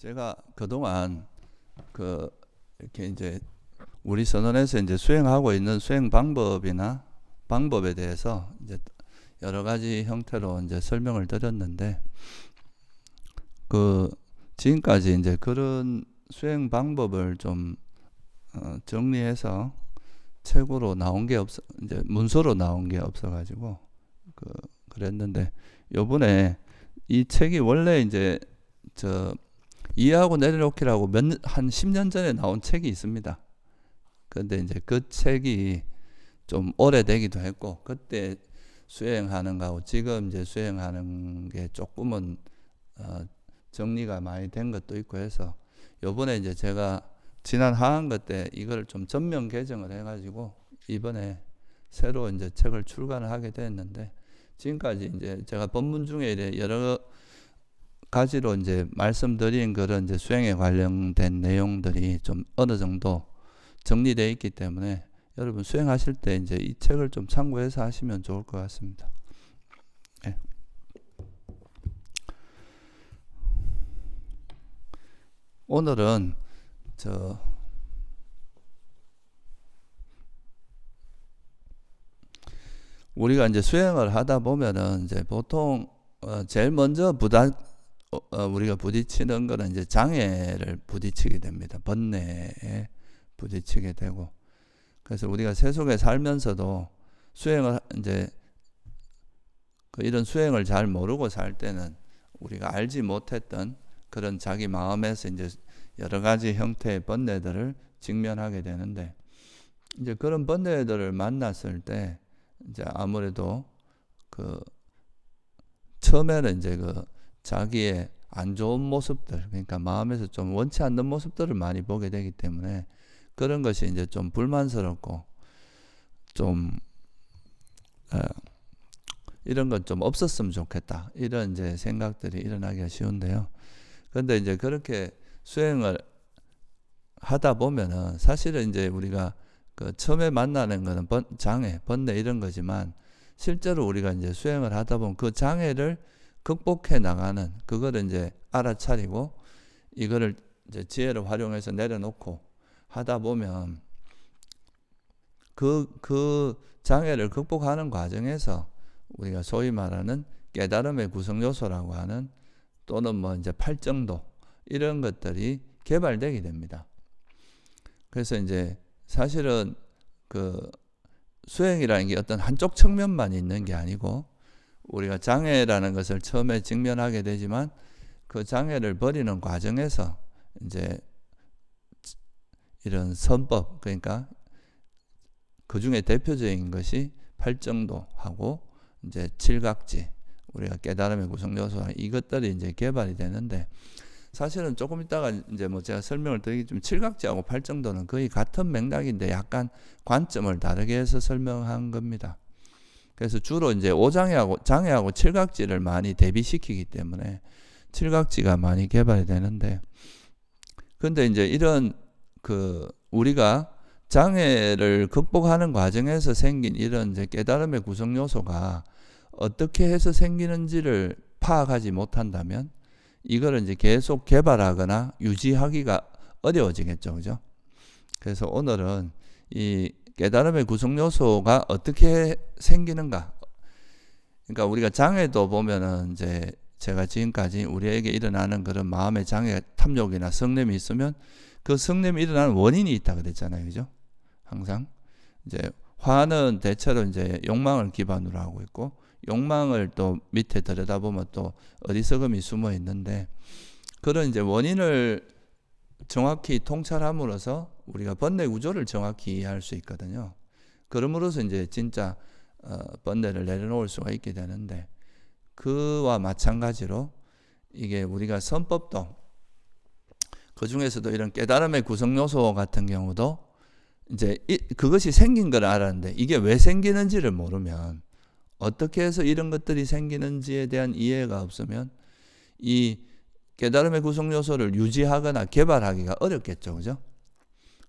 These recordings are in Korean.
제가 그동안 이렇게 이제 우리 선언에서 이제 수행하고 있는 수행 방법이나 방법에 대해서 이제 여러 가지 형태로 이제 설명을 드렸는데, 지금까지 이제 그런 수행 방법을 좀 정리해서 책으로 나온 게 이제 문서로 나온 게 없어가지고 그랬는데, 요번에 이 책이 원래 이제 이해하고 내려놓기라고 한 10년 전에 나온 책이 있습니다. 근데 이제 그 책이 좀 오래되기도 했고, 그때 수행하는 거하고 지금 이제 수행하는 게 조금은 정리가 많이 된 것도 있고 해서, 요번에 이제 제가 지난 하한거 때 이걸 좀 전면 개정을 해가지고 이번에 새로 이제 책을 출간을 하게 됐는데, 지금까지 이제 제가 법문 중에 여러 가지로 이제 말씀드린 그런 이제 수행에 관련된 내용들이 좀 어느 정도 정리되어 있기 때문에 여러분 수행하실 때 이제 이 책을 좀 참고해서 하시면 좋을 것 같습니다. 네. 오늘은 우리가 이제 수행을 하다 보면은 이제 보통 제일 먼저 우리가 부딪히는 거는 이제 장애를 부딪히게 됩니다. 번뇌에 부딪히게 되고, 그래서 우리가 세속에 살면서도 수행을 이제 이런 수행을 잘 모르고 살 때는 우리가 알지 못했던 그런 자기 마음에서 이제 여러 가지 형태의 번뇌들을 직면하게 되는데, 이제 그런 번뇌들을 만났을 때 이제 아무래도 처음에는 이제 자기의 안 좋은 모습들, 그러니까 마음에서 좀 원치 않는 모습들을 많이 보게 되기 때문에 그런 것이 이제 좀 불만스럽고 좀 이런 건 좀 없었으면 좋겠다, 이런 이제 생각들이 일어나기가 쉬운데요. 그런데 이제 그렇게 수행을 하다 보면은 사실은 이제 우리가 처음에 만나는 거는 장애, 번뇌 이런 거지만, 실제로 우리가 이제 수행을 하다 보면 그 장애를 극복해 나가는, 그거를 이제 알아차리고 이거를 이제 지혜를 활용해서 내려놓고 하다 보면 그 장애를 극복하는 과정에서 우리가 소위 말하는 깨달음의 구성 요소라고 하는, 또는 뭐 이제 팔정도, 이런 것들이 개발되게 됩니다. 그래서 이제 사실은 수행이라는 게 어떤 한쪽 측면만 있는 게 아니고, 우리가 장애라는 것을 처음에 직면하게 되지만 그 장애를 버리는 과정에서 이제 이런 선법, 그러니까 그 중에 대표적인 것이 팔정도하고 이제 칠각지, 우리가 깨달음의 구성 요소, 이것들이 이제 개발이 되는데, 사실은 조금 있다가 이제 뭐 제가 설명을 드리겠지만 칠각지하고 팔정도는 거의 같은 맥락인데 약간 관점을 다르게 해서 설명한 겁니다. 그래서 주로 이제 장애하고 칠각지를 많이 대비시키기 때문에 칠각지가 많이 개발이 되는데, 근데 이제 이런 우리가 장애를 극복하는 과정에서 생긴 이런 이제 깨달음의 구성 요소가 어떻게 해서 생기는지를 파악하지 못한다면 이거를 이제 계속 개발하거나 유지하기가 어려워지겠죠, 그죠? 그래서 오늘은 이 깨달음의 구성 요소가 어떻게 생기는가. 그러니까 우리가 장애도 보면은 이제 제가 지금까지 우리에게 일어나는 그런 마음의 장애, 탐욕이나 성냄이 있으면 그 성냄이 일어나는 원인이 있다 그랬잖아요, 그죠? 항상 이제 화는 대체로 이제 욕망을 기반으로 하고 있고, 욕망을 또 밑에 들여다보면 또 어리석음이 숨어 있는데, 그런 이제 원인을 정확히 통찰함으로써 우리가 번뇌 구조를 정확히 이해할 수 있거든요. 그러므로서 이제 진짜 번뇌를 내려놓을 수가 있게 되는데, 그와 마찬가지로 이게 우리가 선법도, 그 중에서도 이런 깨달음의 구성 요소 같은 경우도 이제 그것이 생긴 걸 알았는데 이게 왜 생기는지를 모르면, 어떻게 해서 이런 것들이 생기는지에 대한 이해가 없으면 이 깨달음의 구성 요소를 유지하거나 개발하기가 어렵겠죠, 그죠?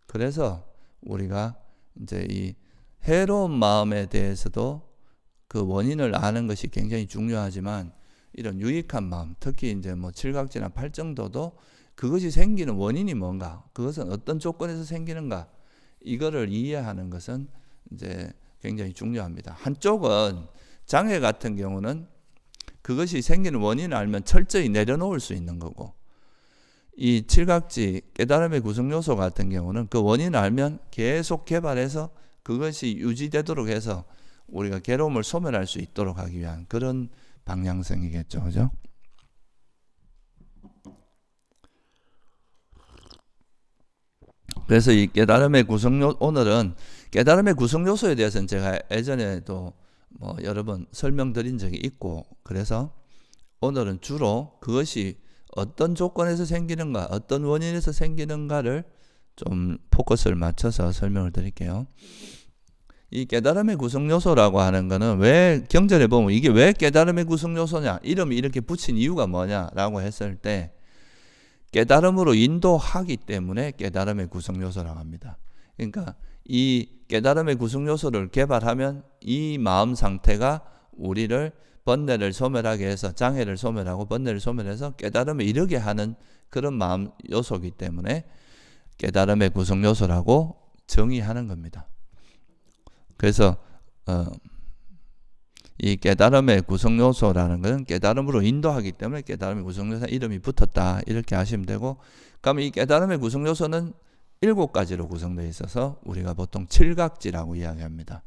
그래서 우리가 이제 이 해로운 마음에 대해서도 그 원인을 아는 것이 굉장히 중요하지만, 이런 유익한 마음, 특히 이제 뭐 칠각지나 팔정도도 그것이 생기는 원인이 뭔가, 그것은 어떤 조건에서 생기는가, 이거를 이해하는 것은 이제 굉장히 중요합니다. 한쪽은 장애 같은 경우는 그것이 생기는 원인을 알면 철저히 내려놓을 수 있는 거고, 이 칠각지 깨달음의 구성 요소 같은 경우는 그 원인을 알면 계속 개발해서 그것이 유지되도록 해서 우리가 괴로움을 소멸할 수 있도록 하기 위한 그런 방향성이겠죠. 그죠? 그래서 이 깨달음의 오늘은 깨달음의 구성 요소에 대해서는 제가 예전에도 여러 번 설명드린 적이 있고, 그래서 오늘은 주로 그것이 어떤 조건에서 생기는가, 어떤 원인에서 생기는가를 좀 포커스를 맞춰서 설명을 드릴게요. 이 깨달음의 구성 요소라고 하는 거는 왜 경전에 보면 이게 왜 깨달음의 구성 요소냐, 이름이 이렇게 붙인 이유가 뭐냐라고 했을 때 깨달음으로 인도하기 때문에 깨달음의 구성 요소라고 합니다. 그러니까 이 깨달음의 구성 요소를 개발하면 이 마음 상태가 우리를 번뇌를 소멸하게 해서 장애를 소멸하고 번뇌를 소멸해서 깨달음에 이르게 하는 그런 마음 요소이기 때문에 깨달음의 구성 요소라고 정의하는 겁니다. 그래서 이 깨달음의 구성 요소라는 것은 깨달음으로 인도하기 때문에 깨달음의 구성 요소 이름이 붙었다, 이렇게 하시면 되고, 그러면 이 깨달음의 구성 요소는 7가지로 구성되어 있어서 우리가 보통 칠각지라고 이야기합니다.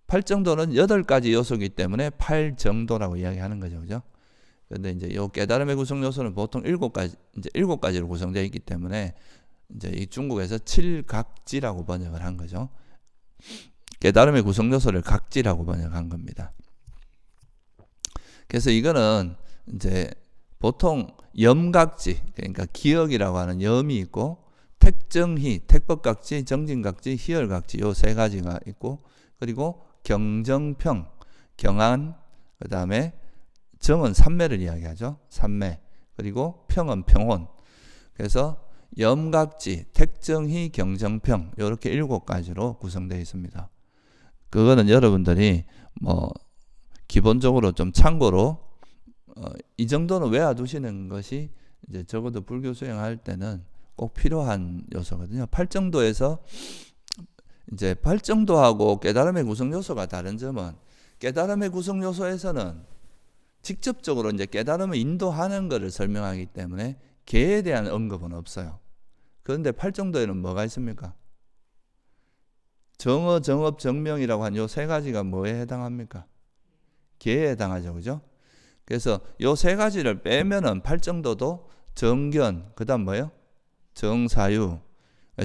팔정도는 8가지 요소이기 때문에 팔정도라고 이야기하는 거죠. 그죠? 근데 이제 이 깨달음의 구성 요소는 보통 7가지로 구성되어 있기 때문에 이제 이 중국에서 칠각지라고 번역을 한 거죠. 깨달음의 구성 요소를 각지라고 번역한 겁니다. 그래서 이거는 이제 보통 염각지, 그러니까 기억이라고 하는 염이 있고, 택정희, 택법각지, 정진각지, 희열각지, 요 3가지가 있고, 그리고 경정평, 경안, 그 다음에 정은 삼매를 이야기하죠. 삼매. 그리고 평은 평혼. 그래서 염각지, 택정희, 경정평, 이렇게 7가지로 구성되어 있습니다. 그거는 여러분들이 기본적으로 좀 참고로 이 정도는 외워두시는 것이 이제 적어도 불교 수행할 때는 꼭 필요한 요소거든요. 팔정도에서 이제 팔정도하고 깨달음의 구성 요소가 다른 점은, 깨달음의 구성 요소에서는 직접적으로 이제 깨달음을 인도하는 것을 설명하기 때문에 개에 대한 언급은 없어요. 그런데 팔정도에는 뭐가 있습니까? 정어, 정업, 정명이라고 한 요 3가지가 뭐에 해당합니까? 개에 해당하죠. 그죠? 그래서 요 3가지를 빼면은 팔정도도 정견, 그 다음 뭐예요? 정사유,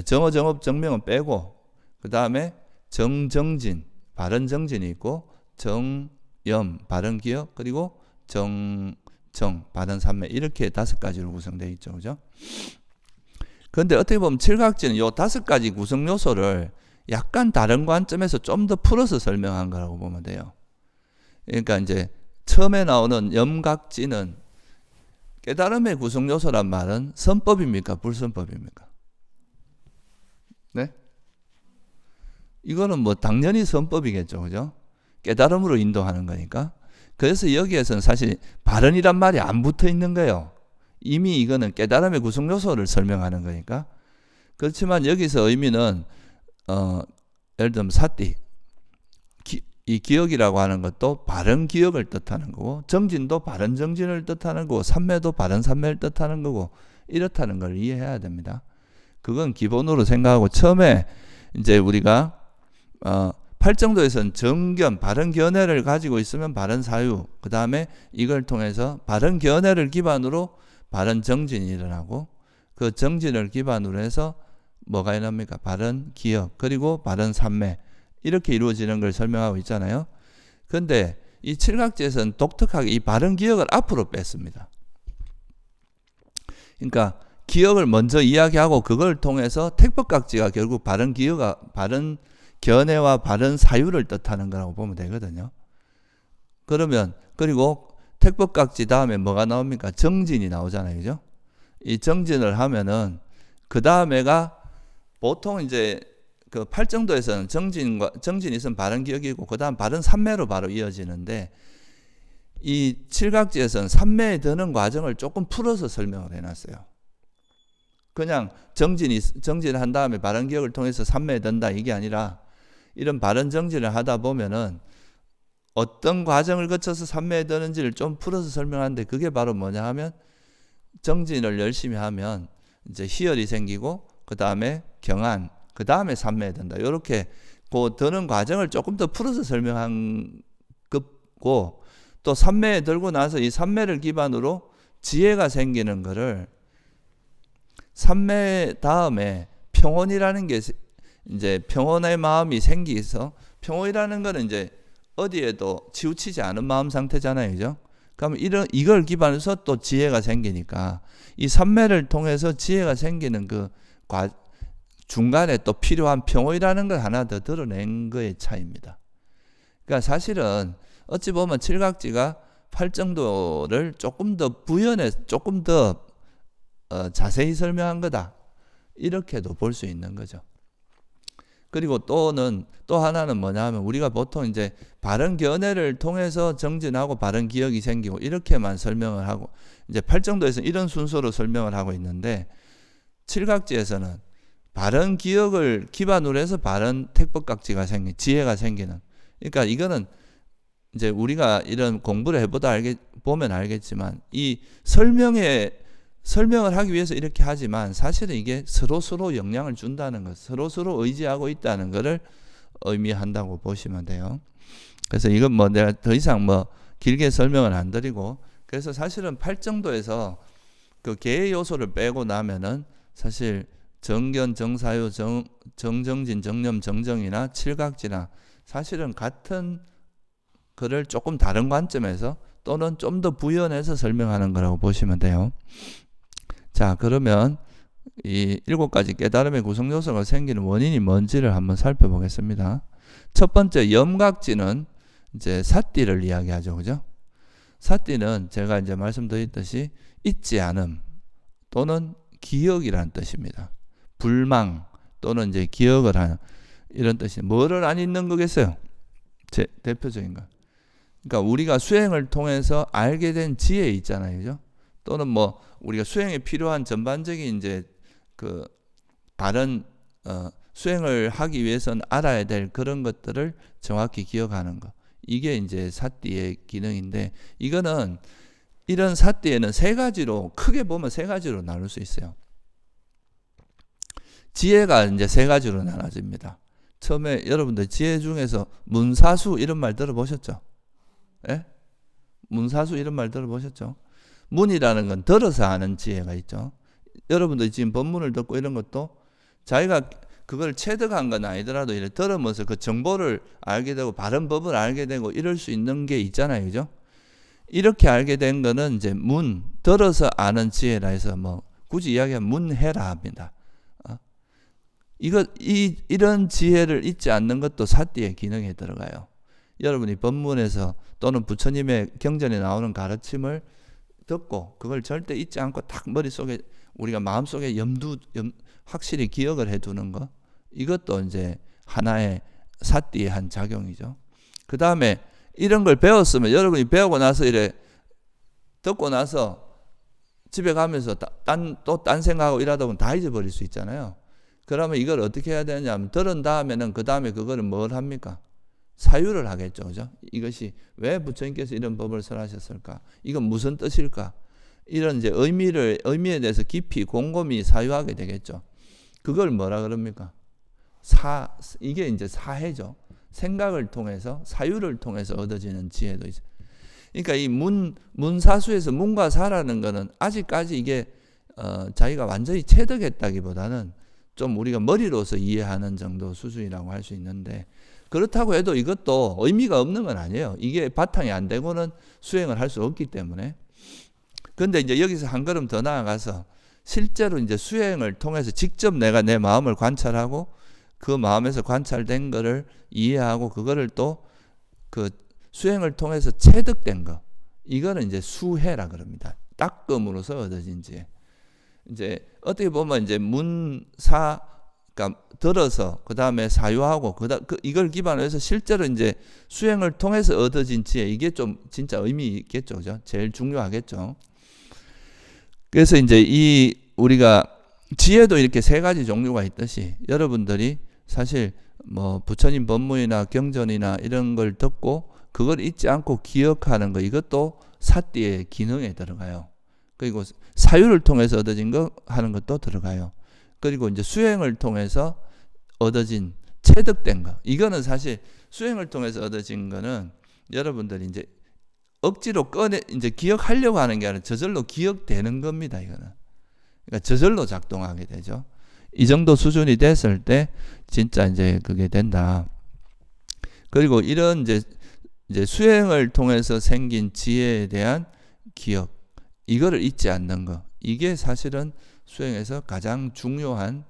정어, 정업, 정명은 빼고, 그 다음에 정정진, 바른정진이 있고, 정염, 바른기억, 그리고 정정, 바른삼매, 이렇게 5가지로 구성되어 있죠. 그죠? 그런데 어떻게 보면 칠각지는 요 5가지 구성 요소를 약간 다른 관점에서 좀 더 풀어서 설명한 거라고 보면 돼요. 그러니까 이제 처음에 나오는 염각지는 깨달음의 구성 요소란 말은 선법입니까? 불선법입니까? 네? 이거는 당연히 선법이겠죠. 그죠? 깨달음으로 인도하는 거니까. 그래서 여기에서는 사실 발언이란 말이 안 붙어 있는 거예요. 이미 이거는 깨달음의 구성 요소를 설명하는 거니까. 그렇지만 여기서 의미는 예를 들면 사띠, 이 기억이라고 하는 것도 바른 기억을 뜻하는 거고, 정진도 바른 정진을 뜻하는 거고, 삼매도 바른 삼매를 뜻하는 거고, 이렇다는 걸 이해해야 됩니다. 그건 기본으로 생각하고, 처음에 이제 우리가 팔정도에서는 정견, 바른 견해를 가지고 있으면 바른 사유, 그 다음에 이걸 통해서 바른 견해를 기반으로 바른 정진이 일어나고, 그 정진을 기반으로 해서 뭐가 일어납니까? 바른 기억, 그리고 바른 삼매, 이렇게 이루어지는 걸 설명하고 있잖아요. 그런데 이 칠각지에서는 독특하게 이 바른 기억을 앞으로 뺐습니다. 그러니까 기억을 먼저 이야기하고 그걸 통해서 택법각지가 결국 바른 기억, 바른 견해와 바른 사유를 뜻하는 거라고 보면 되거든요. 그러면 그리고 택법각지 다음에 뭐가 나옵니까? 정진이 나오잖아요. 그죠? 이 정진을 하면은 그 다음에가 보통 이제 그 팔정도에서는 정진이 있으면 바른 기억이고, 그 다음 바른 삼매로 바로 이어지는데, 이 칠각지에서는 삼매에 드는 과정을 조금 풀어서 설명을 해놨어요. 그냥 정진을 한 다음에 바른 기억을 통해서 삼매된다 이게 아니라 이런 바른 정진을 하다 보면은 어떤 과정을 거쳐서 삼매되는지를 좀 풀어서 설명하는데 그게 바로 뭐냐 하면 정진을 열심히 하면 이제 희열이 생기고 그 다음에 경안, 그 다음에 삼매된다. 이렇게 그 드는 과정을 조금 더 풀어서 설명한 거고 또 삼매에 들고 나서 이 삼매를 기반으로 지혜가 생기는 거를 삼매 다음에 평온이라는 게 이제 평온의 마음이 생기서 평온이라는 거는 이제 어디에도 치우치지 않은 마음 상태잖아요. 그죠? 그러면 이걸 기반으로 해서 또 지혜가 생기니까 이 삼매를 통해서 지혜가 생기는 그 중간에 또 필요한 평온이라는 걸 하나 더 드러낸 거의 차이입니다. 그러니까 사실은 어찌 보면 칠각지가 팔정도를 조금 더 부연해 조금 더 자세히 설명한 거다. 이렇게도 볼 수 있는 거죠. 그리고 또 하나는 뭐냐 하면 우리가 보통 이제 바른 견해를 통해서 정진하고 바른 기억이 생기고 이렇게만 설명을 하고 이제 팔정도에서는 이런 순서로 설명을 하고 있는데 칠각지에서는 바른 기억을 기반으로 해서 바른 택법각지가 지혜가 생기는. 그러니까 이거는 이제 우리가 이런 공부를 해보다 보면 알겠지만 이 설명을 하기 위해서 이렇게 하지만 사실은 이게 서로 영향을 준다는 것, 서로 의지하고 있다는 것을 의미한다고 보시면 돼요. 그래서 이건 뭐 내가 더 이상 뭐 길게 설명을 안 드리고 그래서 사실은 팔정도에서 그 개의 요소를 빼고 나면은 사실 정견, 정사유, 정정진, 정념, 정정이나 칠각지나 사실은 같은 그를 조금 다른 관점에서 또는 좀 더 부연해서 설명하는 거라고 보시면 돼요. 자, 그러면 이 7가지 깨달음의 구성 요소가 생기는 원인이 뭔지를 한번 살펴보겠습니다. 첫 번째 염각지는 이제 사띠를 이야기하죠. 그죠? 사띠는 제가 이제 말씀드렸듯이 잊지 않음 또는 기억이라는 뜻입니다. 불망 또는 이제 기억을 하는 이런 뜻이 뭐를 안 잊는 거겠어요? 대표적인 거. 그러니까 우리가 수행을 통해서 알게 된 지혜 있잖아요. 그죠? 또는 뭐 우리가 수행에 필요한 전반적인 이제 그 바른 수행을 하기 위해서는 알아야 될 그런 것들을 정확히 기억하는 거. 이게 이제 사띠의 기능인데 이거는 이런 사띠에는 크게 보면 세 가지로 나눌 수 있어요. 지혜가 이제 세 가지로 나눠집니다. 처음에 여러분들 지혜 중에서 문사수 이런 말 들어보셨죠? 예? 문사수 이런 말 들어보셨죠? 문이라는 건 들어서 아는 지혜가 있죠. 여러분들 지금 법문을 듣고 이런 것도 자기가 그걸 체득한 건 아니더라도 이렇게 들으면서 그 정보를 알게 되고 바른 법을 알게 되고 이럴 수 있는 게 있잖아요. 그죠? 이렇게 알게 된 거는 이제 들어서 아는 지혜라 해서 뭐 굳이 이야기하면 문해라 합니다. 이런 지혜를 잊지 않는 것도 사띠의 기능에 들어가요. 여러분이 법문에서 또는 부처님의 경전에 나오는 가르침을 듣고 그걸 절대 잊지 않고 딱 머릿속에 우리가 마음속에 확실히 기억을 해두는 거 이것도 이제 하나의 사띠의 한 작용이죠. 그 다음에 이런 걸 배웠으면 여러분이 배우고 나서 듣고 나서 집에 가면서 딴 생각하고 일하다 보면 다 잊어버릴 수 있잖아요. 그러면 이걸 어떻게 해야 되냐면 들은 다음에는 그 다음에 그거를 뭘 합니까? 사유를 하겠죠. 그죠? 이것이 왜 부처님께서 이런 법을 설하셨을까? 이건 무슨 뜻일까? 이런 이제 의미에 대해서 깊이 곰곰이 사유하게 되겠죠. 그걸 뭐라 그럽니까? 이게 이제 사해죠. 생각을 통해서, 사유를 통해서 얻어지는 지혜도 있어요. 그러니까 이 문사수에서 문과 사라는 거는 아직까지 이게 자기가 완전히 체득했다기보다는 좀 우리가 머리로서 이해하는 정도 수준이라고 할 수 있는데 그렇다고 해도 이것도 의미가 없는 건 아니에요. 이게 바탕이 안 되고는 수행을 할 수 없기 때문에. 그런데 이제 여기서 한 걸음 더 나아가서 실제로 이제 수행을 통해서 직접 내가 내 마음을 관찰하고 그 마음에서 관찰된 거를 이해하고 그거를 또 그 수행을 통해서 체득된 거. 이거는 이제 수해라 그럽니다. 닦음으로서 얻어진 지혜. 이제 어떻게 보면 이제 문사 그러니까 들어서 그 다음에 사유하고 이걸 기반으로 해서 실제로 이제 수행을 통해서 얻어진 지혜 이게 좀 진짜 의미 있겠죠, 그죠? 제일 중요하겠죠. 그래서 이제 우리가 지혜도 이렇게 세 가지 종류가 있듯이 여러분들이 사실 뭐 부처님 법문이나 경전이나 이런 걸 듣고 그걸 잊지 않고 기억하는 거, 이것도 사띠의 기능에 들어가요. 그리고 사유를 통해서 얻어진 거 하는 것도 들어가요. 그리고 이제 수행을 통해서 얻어진 체득된 거, 이거는 사실 수행을 통해서 얻어진 거는 여러분들이 이제 억지로 이제 기억하려고 하는 게 아니라 저절로 기억되는 겁니다. 이거는. 그러니까 저절로 작동하게 되죠. 이 정도 수준이 됐을 때 진짜 이제 그게 된다. 그리고 이런 이제 수행을 통해서 생긴 지혜에 대한 기억, 이거를 잊지 않는 거, 이게 사실은 수행에서 가장 중요한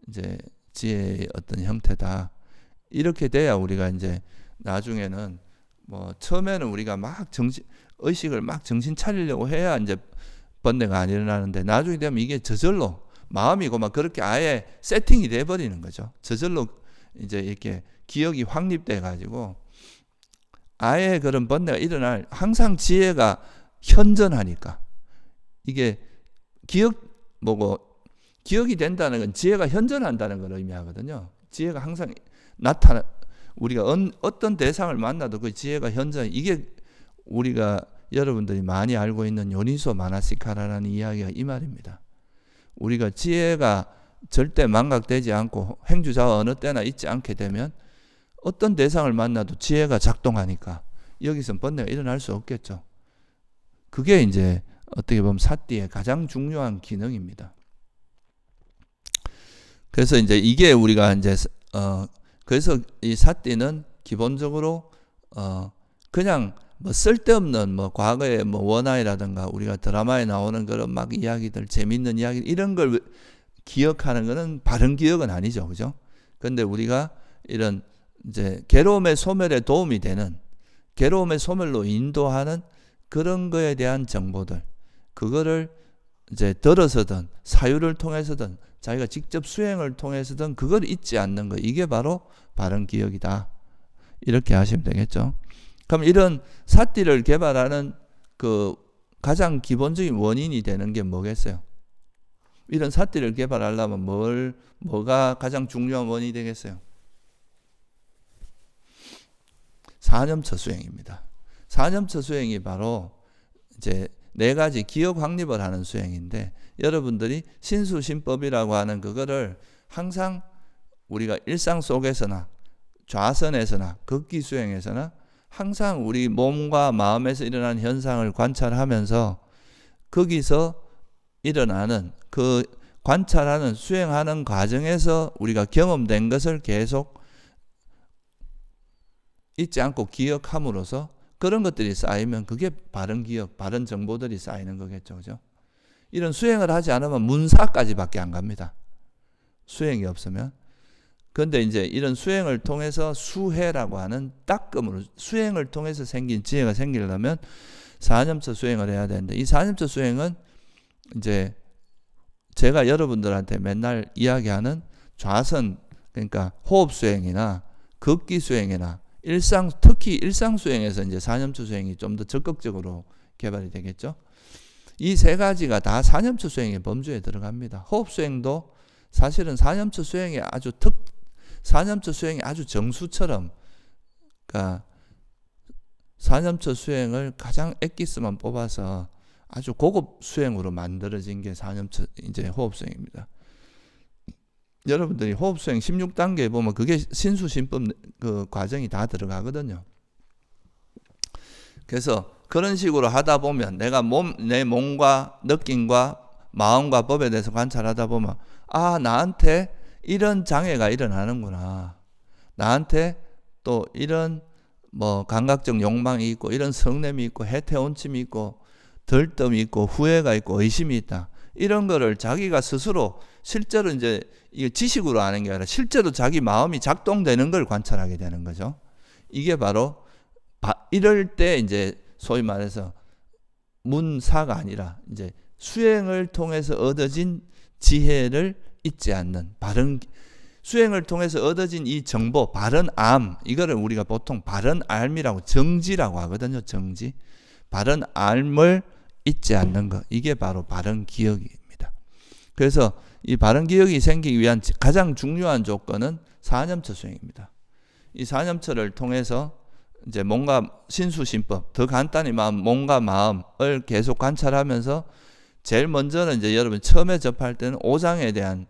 이제 지혜의 어떤 형태다. 이렇게 돼야 우리가 이제 나중에는 뭐 처음에는 우리가 막 의식을 막 정신 차리려고 해야 이제 번뇌가 안 일어나는데, 나중에 되면 이게 저절로 마음이고 막 그렇게 아예 세팅이 돼 버리는 거죠. 저절로 이제 이렇게 기억이 확립돼 가지고 아예 그런 번뇌가 일어날, 항상 지혜가 현전하니까, 이게 기억이 된다는 건 지혜가 현전한다는 걸 의미하거든요. 지혜가 항상 우리가 어떤 대상을 만나도 그 지혜가 현전, 이게 우리가 여러분들이 많이 알고 있는 요니소 마나시카라는 이야기가 이 말입니다. 우리가 지혜가 절대 망각되지 않고 행주자와 어느 때나 잊지 않게 되면 어떤 대상을 만나도 지혜가 작동하니까 여기서 번뇌가 일어날 수 없겠죠. 그게 이제 어떻게 보면 사띠의 가장 중요한 기능입니다. 그래서 이제 이게 우리가 이제 그래서 이 사띠는 기본적으로 그냥 뭐 쓸데없는 뭐 과거의 뭐 원아이라든가 우리가 드라마에 나오는 그런 막 이야기들, 재밌는 이야기, 이런 걸 기억하는 거는 바른 기억은 아니죠, 그죠? 근데 우리가 이런 이제 괴로움의 소멸에 도움이 되는, 괴로움의 소멸로 인도하는 그런 거에 대한 정보들, 그거를 이제 들어서든 사유를 통해서든 자기가 직접 수행을 통해서든 그걸 잊지 않는 거, 이게 바로 바른 기억이다. 이렇게 하시면 되겠죠. 그럼 이런 사띠를 개발하는 그 가장 기본적인 원인이 되는 게 뭐겠어요? 이런 사띠를 개발하려면 뭐가 가장 중요한 원인이 되겠어요? 사념처 수행입니다. 사념처 수행이 바로 이제 네 가지 기억 확립을 하는 수행인데, 여러분들이 신수신법이라고 하는 그거를 항상 우리가 일상 속에서나 좌선에서나 극기 수행에서나 항상 우리 몸과 마음에서 일어나는 현상을 관찰하면서 거기서 일어나는 그 관찰하는 수행하는 과정에서 우리가 경험된 것을 계속 잊지 않고 기억함으로써 그런 것들이 쌓이면 그게 바른 기억, 바른 정보들이 쌓이는 거겠죠. 그죠? 이런 수행을 하지 않으면 문사까지밖에 안 갑니다. 수행이 없으면. 그런데 이제 이런 수행을 통해서 수해라고 하는 닦음으로, 수행을 통해서 생긴 지혜가 생기려면 사념처 수행을 해야 되는데, 이 사념처 수행은 이제 제가 여러분들한테 맨날 이야기하는 좌선, 그러니까 호흡 수행이나 극기 수행이나 특히 일상 수행에서 이제 사념처 수행이 좀 더 적극적으로 개발이 되겠죠. 이 세 가지가 다 사념처 수행의 범주에 들어갑니다. 호흡 수행도 사실은 사념처 수행의 아주 정수처럼, 그러니까 사념처 수행을 가장 엑기스만 뽑아서 아주 고급 수행으로 만들어진 게 사념처 이제 호흡 수행입니다. 여러분들이 호흡 수행 16단계에 보면 그게 신수신법 그 과정이 다 들어가거든요. 그래서 그런 식으로 하다 보면 내가 내 몸과 느낌과 마음과 법에 대해서 관찰하다 보면, 아, 나한테 이런 장애가 일어나는구나. 나한테 또 이런 뭐 감각적 욕망이 있고, 이런 성냄이 있고, 해태온침이 있고, 들뜸이 있고, 후회가 있고, 의심이 있다. 이런 거를 자기가 스스로 실제로 이제 이게 지식으로 아는 게 아니라 실제로 자기 마음이 작동되는 걸 관찰하게 되는 거죠. 이게 바로 이럴 때 이제 소위 말해서 문사가 아니라 이제 수행을 통해서 얻어진 지혜를 잊지 않는 바른, 수행을 통해서 얻어진 이 정보, 바른 암, 이거를 우리가 보통 바른 알미라고, 정지라고 하거든요. 정지. 바른 알을 잊지 않는 것, 이게 바로 바른 기억입니다. 그래서 이 바른 기억이 생기기 위한 가장 중요한 조건은 사념처 수행입니다. 이 사념처를 통해서 이제 뭔가 신수신법, 더 간단히 몸과 마음을 계속 관찰하면서 제일 먼저는 이제 여러분 처음에 접할 때는 오장에 대한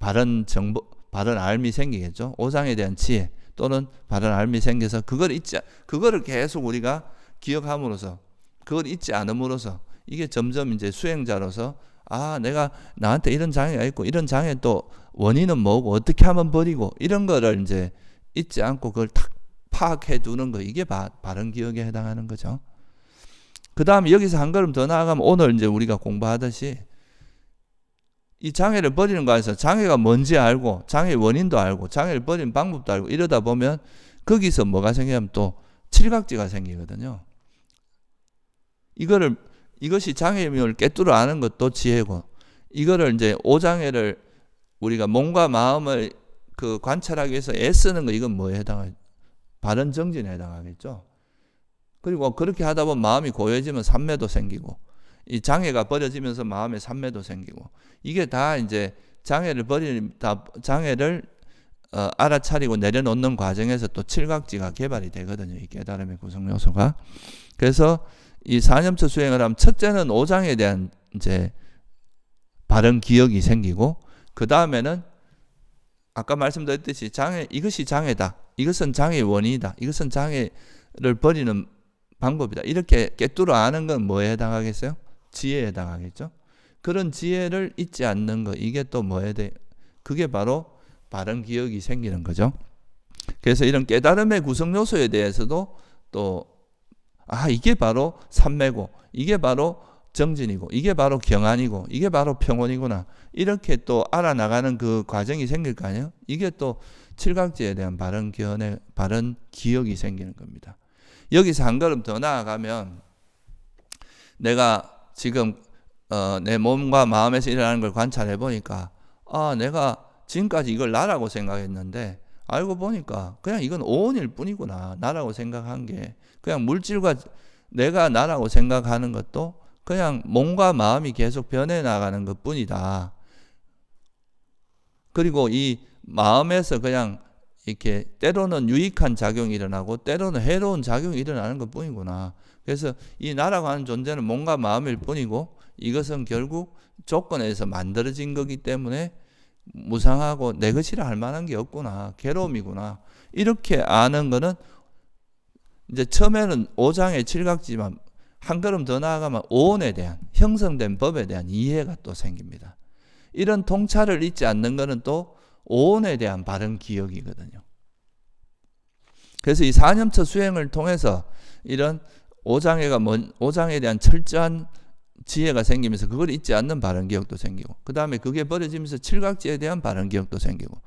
바른 정보, 바른 알미 생기겠죠. 오장에 대한 지혜 또는 바른 알미 생겨서 그거를 계속 우리가 기억함으로써, 그걸 잊지 않음으로써 이게 점점 이제 수행자로서 내가 나한테 이런 장애가 있고 이런 장애 또 원인은 뭐고 어떻게 하면 버리고 이런 거를 이제 잊지 않고 그걸 탁 파악해 두는 거, 이게 바른 기억에 해당하는 거죠. 그 다음에 여기서 한 걸음 더 나아가면 오늘 이제 우리가 공부하듯이 이 장애를 버리는 거에서 장애가 뭔지 알고 장애의 원인도 알고 장애를 버리는 방법도 알고 이러다 보면 거기서 뭐가 생기냐면 또 칠각지가 생기거든요. 이것이 장애임을 깨뚫어 아는 것도 지혜고, 이거를 이제 오장애를 우리가 몸과 마음을 관찰하기 위해서 애쓰는 거, 이건 뭐에 해당하죠? 바른 정진에 해당하겠죠. 그리고 그렇게 하다 보면 마음이 고요해지면 삼매도 생기고, 이 장애가 버려지면서 마음의 삼매도 생기고, 이게 다 이제 장애를 알아차리고 내려놓는 과정에서 또 칠각지가 개발이 되거든요. 이 깨달음의 구성 요소가. 그래서 이 사념처 수행을 하면 첫째는 오장에 대한 이제 바른 기억이 생기고, 그 다음에는 아까 말씀드렸듯이 이것이 장애다, 이것은 장애의 원인이다, 이것은 장애를 버리는 방법이다, 이렇게 깨뚫어 아는 건 뭐에 해당하겠어요? 지혜에 해당하겠죠. 그런 지혜를 잊지 않는 거, 이게 또 그게 바로 바른 기억이 생기는 거죠. 그래서 이런 깨달음의 구성 요소에 대해서도 또 이게 바로 삼매고, 이게 바로 정진이고, 이게 바로 경안이고, 이게 바로 평온이구나, 이렇게 또 알아나가는 그 과정이 생길 거 아니에요. 이게 또 칠각지에 대한 바른 기억이 생기는 겁니다. 여기서 한 걸음 더 나아가면 내가 지금 내 몸과 마음에서 일어나는 걸 관찰해 보니까 내가 지금까지 이걸 나라고 생각했는데 알고 보니까 그냥 이건 오온일 뿐이구나. 나라고 생각한 게 그냥 물질과 내가 나라고 생각하는 것도 그냥 몸과 마음이 계속 변해 나가는 것 뿐이다. 그리고 이 마음에서 그냥 이렇게 때로는 유익한 작용이 일어나고 때로는 해로운 작용이 일어나는 것 뿐이구나. 그래서 이 나라고 하는 존재는 몸과 마음일 뿐이고 이것은 결국 조건에서 만들어진 거기 때문에 무상하고 내 것이라 할 만한 게 없구나, 괴로움이구나, 이렇게 아는 거는 이제 처음에는 오장의 칠각지만 한 걸음 더 나아가면 오온에 대한 형성된 법에 대한 이해가 또 생깁니다. 이런 통찰을 잊지 않는 거는 또 오온에 대한 바른 기억이거든요. 그래서 이 사념처 수행을 통해서 이런 오장에 대한 철저한 지혜가 생기면서 그걸 잊지 않는 바른 기억도 생기고, 그 다음에 그게 버려지면서 칠각지에 대한 바른 기억도 생기고,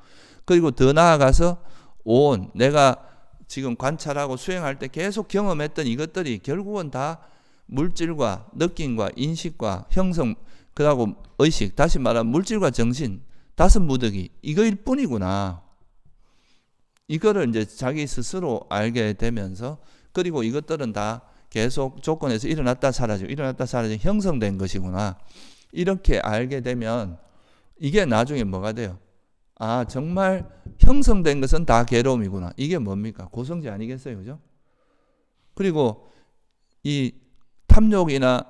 그리고 더 나아가서 오온, 내가 지금 관찰하고 수행할 때 계속 경험했던 이것들이 결국은 다 물질과 느낌과 인식과 형성, 그리고 의식, 다시 말하면 물질과 정신, 다섯 무더기, 이거일 뿐이구나. 이거를 이제 자기 스스로 알게 되면서, 그리고 이것들은 다 계속 조건에서 일어났다 사라지고 형성된 것이구나, 이렇게 알게 되면 이게 나중에 뭐가 돼요? 정말 형성된 것은 다 괴로움이구나. 이게 뭡니까? 고성지 아니겠어요? 그죠? 그리고 이 탐욕이나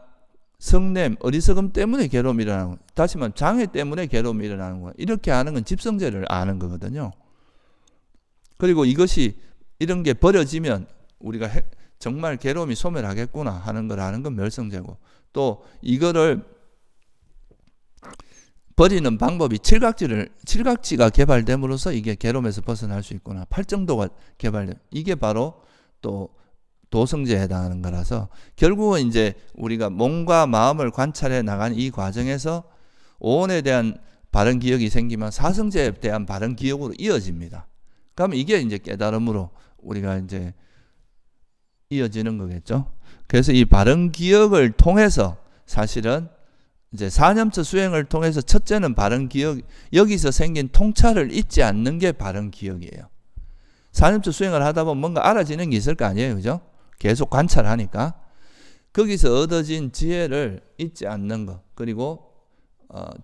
성냄, 어리석음 때문에 괴로움이 일어나는 거예요. 다시 말하면 장애 때문에 괴로움이 일어나는 거예요. 이렇게 아는 건 집성제를 아는 거거든요. 그리고 이런 게 버려지면 우리가 정말 괴로움이 소멸하겠구나 하는 걸 아는 건 멸성제고, 또 이거를 버리는 방법이 칠각지가 개발됨으로써 이게 괴로움에서 벗어날 수 있구나, 팔정도가 개발돼, 이게 바로 또 도성제에 해당하는 거라서 결국은 이제 우리가 몸과 마음을 관찰해 나가는 이 과정에서 오온에 대한 바른 기억이 생기면 사성제에 대한 바른 기억으로 이어집니다. 그러면 이게 이제 깨달음으로 우리가 이제 이어지는 거겠죠. 그래서 이 바른 기억을 통해서 사실은 이제 사념처 수행을 통해서 첫째는 바른 기억, 여기서 생긴 통찰을 잊지 않는 게 바른 기억이에요. 사념처 수행을 하다 보면 뭔가 알아지는 게 있을 거 아니에요, 그죠? 계속 관찰하니까 거기서 얻어진 지혜를 잊지 않는 것, 그리고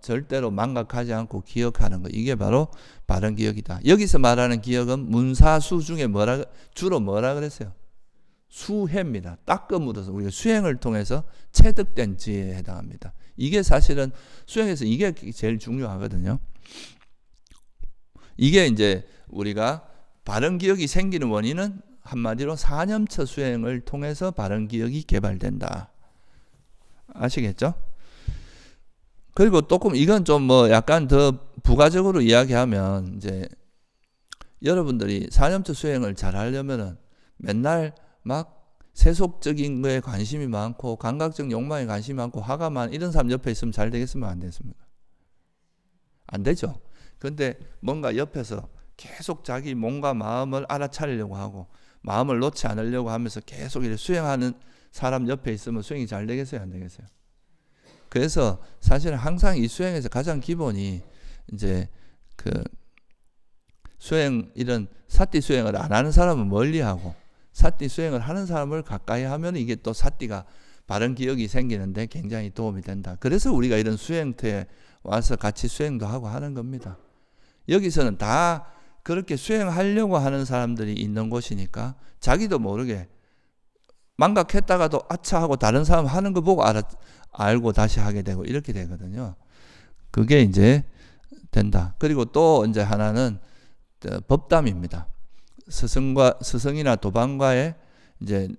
절대로 망각하지 않고 기억하는 것. 이게 바로 바른 기억이다. 여기서 말하는 기억은 문사수 중에 주로 뭐라 그랬어요? 수혜입니다. 닦아 묻어서 우리가 수행을 통해서 체득된 지혜에 해당합니다. 이게 사실은 수행에서 이게 제일 중요하거든요. 이게 이제 우리가 바른 기억이 생기는 원인은 한마디로 사념처 수행을 통해서 바른 기억이 개발된다. 아시겠죠? 그리고 조금 이건 좀 뭐 약간 더 부가적으로 이야기하면 이제 여러분들이 사념처 수행을 잘 하려면은 맨날 막 세속적인 거에 관심이 많고 감각적 욕망에 관심이 많고 화가 많은 이런 사람 옆에 있으면 잘 되겠습니까? 안 되겠습니까? 안 되죠. 근데 뭔가 옆에서 계속 자기 몸과 마음을 알아차리려고 하고 마음을 놓지 않으려고 하면서 계속 이렇게 수행하는 사람 옆에 있으면 수행이 잘 되겠어요? 안 되겠어요? 그래서 사실은 항상 이 수행에서 가장 기본이 이제 그 수행, 이런 사띠 수행을 안 하는 사람은 멀리하고 사띠 수행을 하는 사람을 가까이 하면 이게 또 사띠가 바른 기억이 생기는데 굉장히 도움이 된다. 그래서 우리가 이런 수행터에 와서 같이 수행도 하고 하는 겁니다. 여기서는 다 그렇게 수행하려고 하는 사람들이 있는 곳이니까 자기도 모르게 망각했다가도 아차 하고 다른 사람 하는 거 보고 알고 다시 하게 되고 이렇게 되거든요. 그게 이제 된다. 그리고 또 이제 하나는 법담입니다. 스승이나 도반과의 이제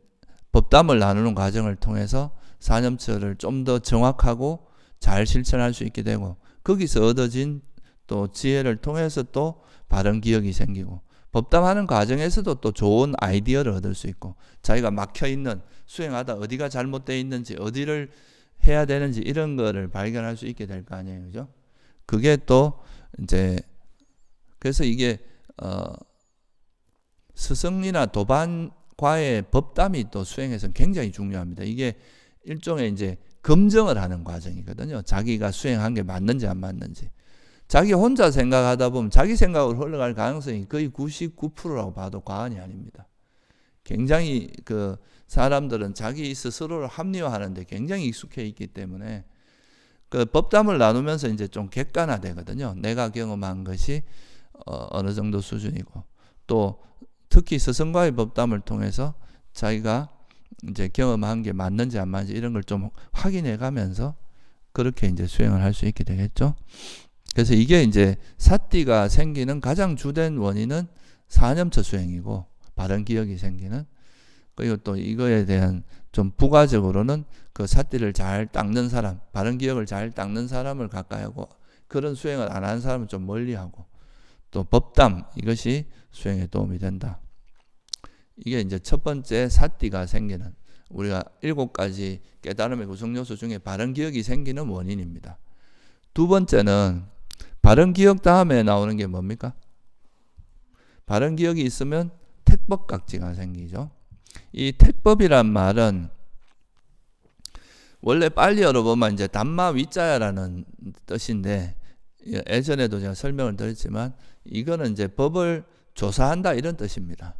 법담을 나누는 과정을 통해서 사념처를 좀 더 정확하고 잘 실천할 수 있게 되고 거기서 얻어진 또 지혜를 통해서 또 바른 기억이 생기고 법담하는 과정에서도 또 좋은 아이디어를 얻을 수 있고 자기가 막혀있는 수행하다 어디가 잘못되어 있는지 어디를 해야 되는지 이런 거를 발견할 수 있게 될 거 아니에요. 그죠? 그게 또 이제 그래서 이게 스승이나 도반과의 법담이 또 수행에서는 굉장히 중요합니다. 이게 일종의 이제 검증을 하는 과정이거든요. 자기가 수행한 게 맞는지 안 맞는지. 자기 혼자 생각하다 보면 자기 생각으로 흘러갈 가능성이 거의 99%라고 봐도 과언이 아닙니다. 굉장히 그 사람들은 자기 스스로를 합리화하는데 굉장히 익숙해 있기 때문에 그 법담을 나누면서 이제 좀 객관화되거든요. 내가 경험한 것이 어느 정도 수준이고 또 특히 스승과의 법담을 통해서 자기가 이제 경험한 게 맞는지 안 맞는지 이런 걸 좀 확인해 가면서 그렇게 이제 수행을 할 수 있게 되겠죠. 그래서 이게 이제 사띠가 생기는 가장 주된 원인은 사념처 수행이고 바른 기억이 생기는 그리고 또 이거에 대한 좀 부가적으로는 그 사띠를 잘 닦는 사람, 바른 기억을 잘 닦는 사람을 가까이 하고 그런 수행을 안 하는 사람은 좀 멀리 하고 또 법담 이것이 수행에 도움이 된다. 이게 이제 첫 번째 사띠가 생기는 우리가 7가지 깨달음의 구성 요소 중에 바른 기억이 생기는 원인입니다. 두 번째는 바른 기억 다음에 나오는 게 뭡니까? 바른 기억이 있으면 택법각지가 생기죠. 이 택법이란 말은 원래 빨리어로 보면 이제 담마 위자야라는 뜻인데 예전에도 제가 설명을 드렸지만 이거는 이제 법을 조사한다 이런 뜻입니다.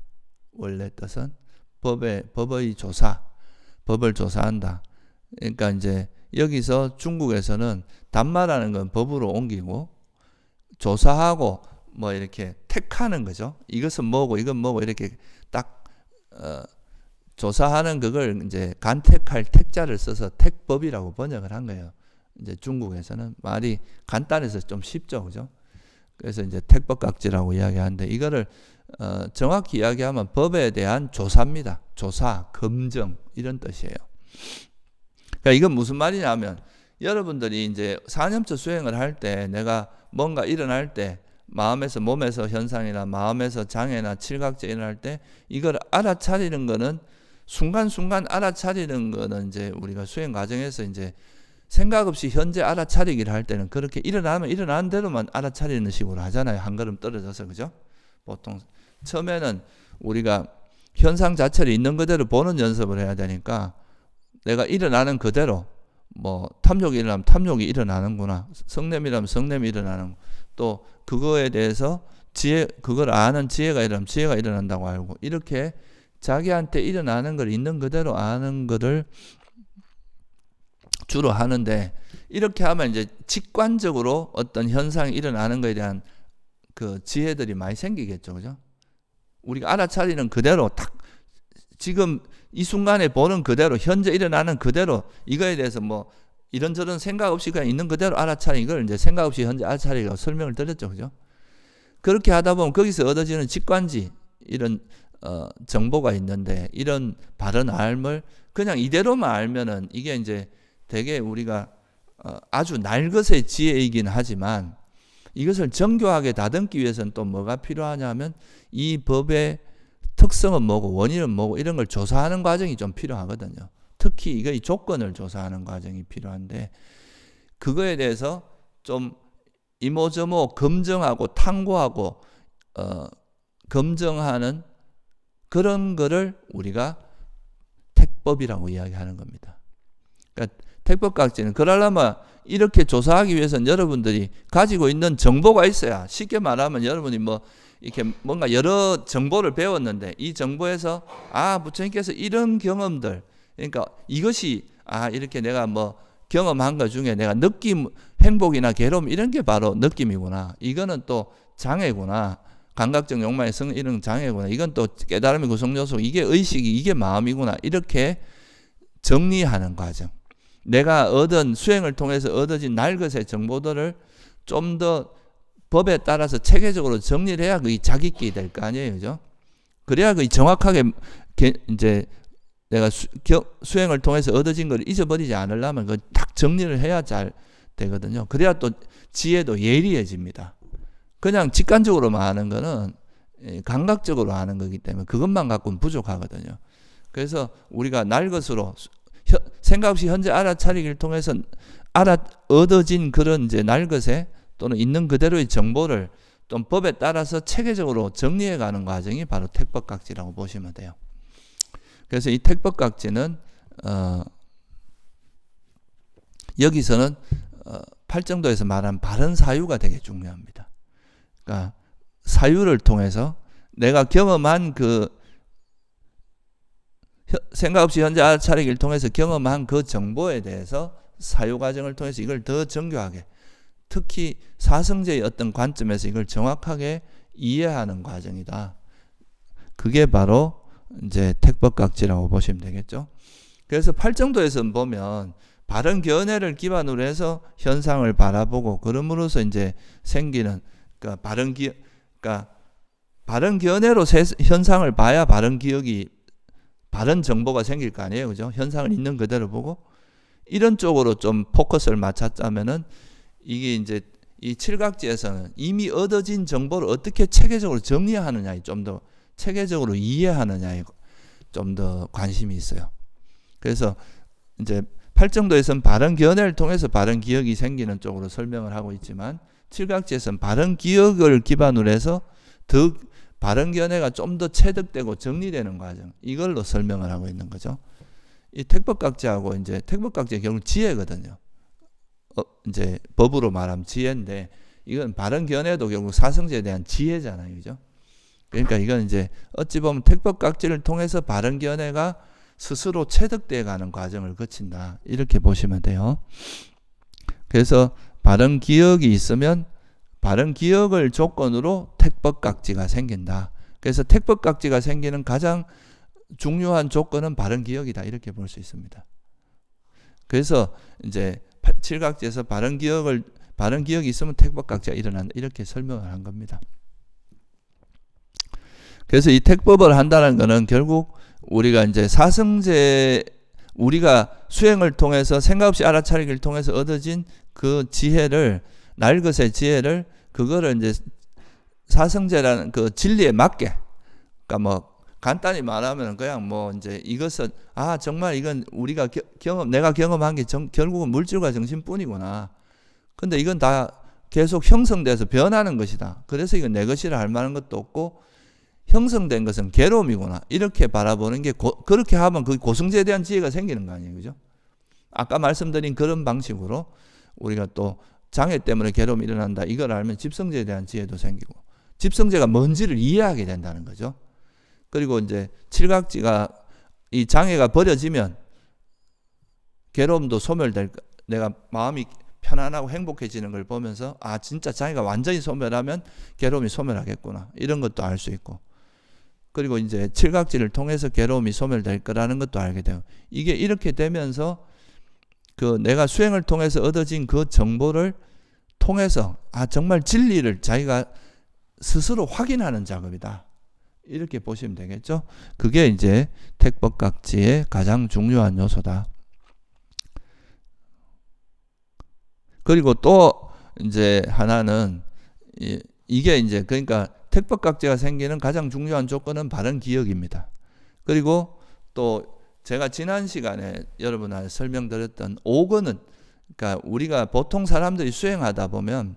원래 뜻은 법의 조사, 법을 조사한다. 그러니까 이제 여기서 중국에서는 담마라는 건 법으로 옮기고 조사하고 뭐 이렇게 택하는 거죠. 이것은 뭐고 이건 뭐고 이렇게 딱 조사하는 그걸 이제 간택할 택자를 써서 택법이라고 번역을 한 거예요. 이제 중국에서는 말이 간단해서 좀 쉽죠, 그죠? 그래서 이제 택법각지라고 이야기하는데 이거를 정확히 이야기하면 법에 대한 조사입니다. 조사, 검증 이런 뜻이에요. 그러니까 이건 무슨 말이냐면 여러분들이 이제 사념처 수행을 할 때 내가 뭔가 일어날 때 마음에서 몸에서 현상이나 마음에서 장애나 칠각제 일어날 때 이걸 알아차리는 거는 순간순간 알아차리는 거는 이제 우리가 수행 과정에서 이제 생각 없이 현재 알아차리기를 할 때는 그렇게 일어나면 일어나는 대로만 알아차리는 식으로 하잖아요. 한 걸음 떨어져서 그죠? 보통 처음에는 우리가 현상 자체를 있는 그대로 보는 연습을 해야 되니까 내가 일어나는 그대로 뭐 탐욕이 일어나면 탐욕이 일어나는구나. 성냄이라면 성냄이 일어나는 또 그거에 대해서 그걸 아는 지혜가 일어나면 지혜가 일어난다고 알고 이렇게 자기한테 일어나는 걸 있는 그대로 아는 거를 주로 하는데 이렇게 하면 이제 직관적으로 어떤 현상이 일어나는 것에 대한 그 지혜들이 많이 생기겠죠. 그죠? 우리가 알아차리는 그대로 딱 지금 이 순간에 보는 그대로 현재 일어나는 그대로 이거에 대해서 뭐 이런저런 생각 없이 그냥 있는 그대로 알아차리 이걸 이제 생각 없이 현재 알아차리라고 설명을 드렸죠. 그죠? 그렇게 하다 보면 거기서 얻어지는 직관지 이런 정보가 있는데 이런 바른 알을 그냥 이대로만 알면은 이게 이제 되게 우리가 아주 날것의 지혜이긴 하지만 이것을 정교하게 다듬기 위해서는 또 뭐가 필요하냐면 이 법의 특성은 뭐고 원인은 뭐고 이런 걸 조사하는 과정이 좀 필요하거든요. 특히 이거 조건을 조사하는 과정이 필요한데 그거에 대해서 좀 이모저모 검증하고 탐구하고 검증하는 그런 거를 우리가 택법이라고 이야기하는 겁니다. 그러니까 택법각지는 그러려면 이렇게 조사하기 위해서는 여러분들이 가지고 있는 정보가 있어야 쉽게 말하면 여러분이 뭐 이렇게 뭔가 여러 정보를 배웠는데 이 정보에서 부처님께서 이런 경험들 그러니까 이것이 이렇게 내가 뭐 경험한 것 중에 내가 느낌 행복이나 괴로움 이런 게 바로 느낌이구나. 이거는 또 장애구나. 감각적 욕망의 성 이런 장애구나. 이건 또 깨달음의 구성 요소. 이게 의식이 이게 마음이구나. 이렇게 정리하는 과정. 내가 얻은 수행을 통해서 얻어진 날것의 정보들을 좀 더 법에 따라서 체계적으로 정리를 해야 그게 자기끼리 될 거 아니에요, 그죠? 그래야 그게 정확하게 이제 내가 수행을 통해서 얻어진 걸 잊어버리지 않으려면 그 딱 정리를 해야 잘 되거든요. 그래야 또 지혜도 예리해집니다. 그냥 직관적으로만 하는 거는 감각적으로 하는 거기 때문에 그것만 갖고는 부족하거든요. 그래서 우리가 날것으로 생각 없이 현재 알아차리기를 통해서 얻어진 그런 이제 날것에 또는 있는 그대로의 정보를 또 법에 따라서 체계적으로 정리해가는 과정이 바로 택법각지라고 보시면 돼요. 그래서 이 택법각지는 여기서는 팔정도에서 말하는 바른 사유가 되게 중요합니다. 그러니까 사유를 통해서 내가 경험한 그 생각 없이 현재 알아차리기를 통해서 경험한 그 정보에 대해서 사유 과정을 통해서 이걸 더 정교하게 특히 사성제의 어떤 관점에서 이걸 정확하게 이해하는 과정이다. 그게 바로 이제 택법각지라고 보시면 되겠죠. 그래서 팔정도에서 보면 바른 견해를 기반으로 해서 현상을 바라보고 그럼으로써 이제 생기는 그러니까 바른 견해로 현상을 봐야 바른 기억이 바른 정보가 생길 거 아니에요, 그죠? 현상을 있는 그대로 보고 이런 쪽으로 좀 포커스를 맞췄다면은 이게 이제 이 칠각지에서는 이미 얻어진 정보를 어떻게 체계적으로 정리하느냐에 좀 더 체계적으로 이해하느냐에 좀 더 관심이 있어요. 그래서 이제 팔정도에서는 바른 견해를 통해서 바른 기억이 생기는 쪽으로 설명을 하고 있지만 칠각지에서는 바른 기억을 기반으로 해서 더 바른 견해가 좀 더 체득되고 정리되는 과정 이걸로 설명을 하고 있는 거죠. 이 택법각지하고 이제 택법각지가 결국 지혜거든요. 이제 법으로 말하면 지혜인데 이건 바른 견해도 결국 사성제에 대한 지혜잖아요, 그죠? 그러니까 이건 이제 어찌 보면 택법각지를 통해서 바른 견해가 스스로 체득되어 가는 과정을 거친다 이렇게 보시면 돼요. 그래서 바른 기억이 있으면 바른 기억을 조건으로 택법각지가 생긴다. 그래서 택법각지가 생기는 가장 중요한 조건은 바른 기억이다 이렇게 볼 수 있습니다. 그래서 이제 칠각지에서 바른 기억이 있으면 택법각지가 일어난다 이렇게 설명을 한 겁니다. 그래서 이 택법을 한다는 것은 결국 우리가 이제 사성제 우리가 수행을 통해서 생각 없이 알아차리기를 통해서 얻어진 그 지혜를 날것의 지혜를 그거를 이제 사성제라는 그 진리에 맞게 그러니까 뭐 간단히 말하면 그냥 뭐 이제 이것은 정말 이건 우리가 내가 경험한 게 결국은 물질과 정신뿐이구나. 근데 이건 다 계속 형성돼서 변하는 것이다. 그래서 이건 내 것이라 할 만한 것도 없고 형성된 것은 괴로움이구나. 이렇게 바라보는 게 그렇게 하면 그 고성제에 대한 지혜가 생기는 거 아니에요, 그죠? 아까 말씀드린 그런 방식으로 우리가 또 장애 때문에 괴로움이 일어난다. 이걸 알면 집성제에 대한 지혜도 생기고 집성제가 뭔지를 이해하게 된다는 거죠. 그리고 이제 칠각지가 이 장애가 버려지면 괴로움도 소멸될 내가 마음이 편안하고 행복해지는 걸 보면서 아 진짜 자기가 완전히 소멸하면 괴로움이 소멸하겠구나 이런 것도 알 수 있고, 그리고 이제 칠각지를 통해서 괴로움이 소멸될 거라는 것도 알게 돼요. 이게 이렇게 되면서 그 내가 수행을 통해서 얻어진 그 정보를 통해서 아 정말 진리를 자기가 스스로 확인하는 작업이다 이렇게 보시면 되겠죠. 그게 이제 택법각지의 가장 중요한 요소다. 그리고 또 이제 하나는 이게 이제 그러니까 택법각지가 생기는 가장 중요한 조건은 바른 기억입니다. 그리고 또 제가 지난 시간에 여러분한테 설명드렸던 5권은 그러니까 우리가 보통 사람들이 수행하다 보면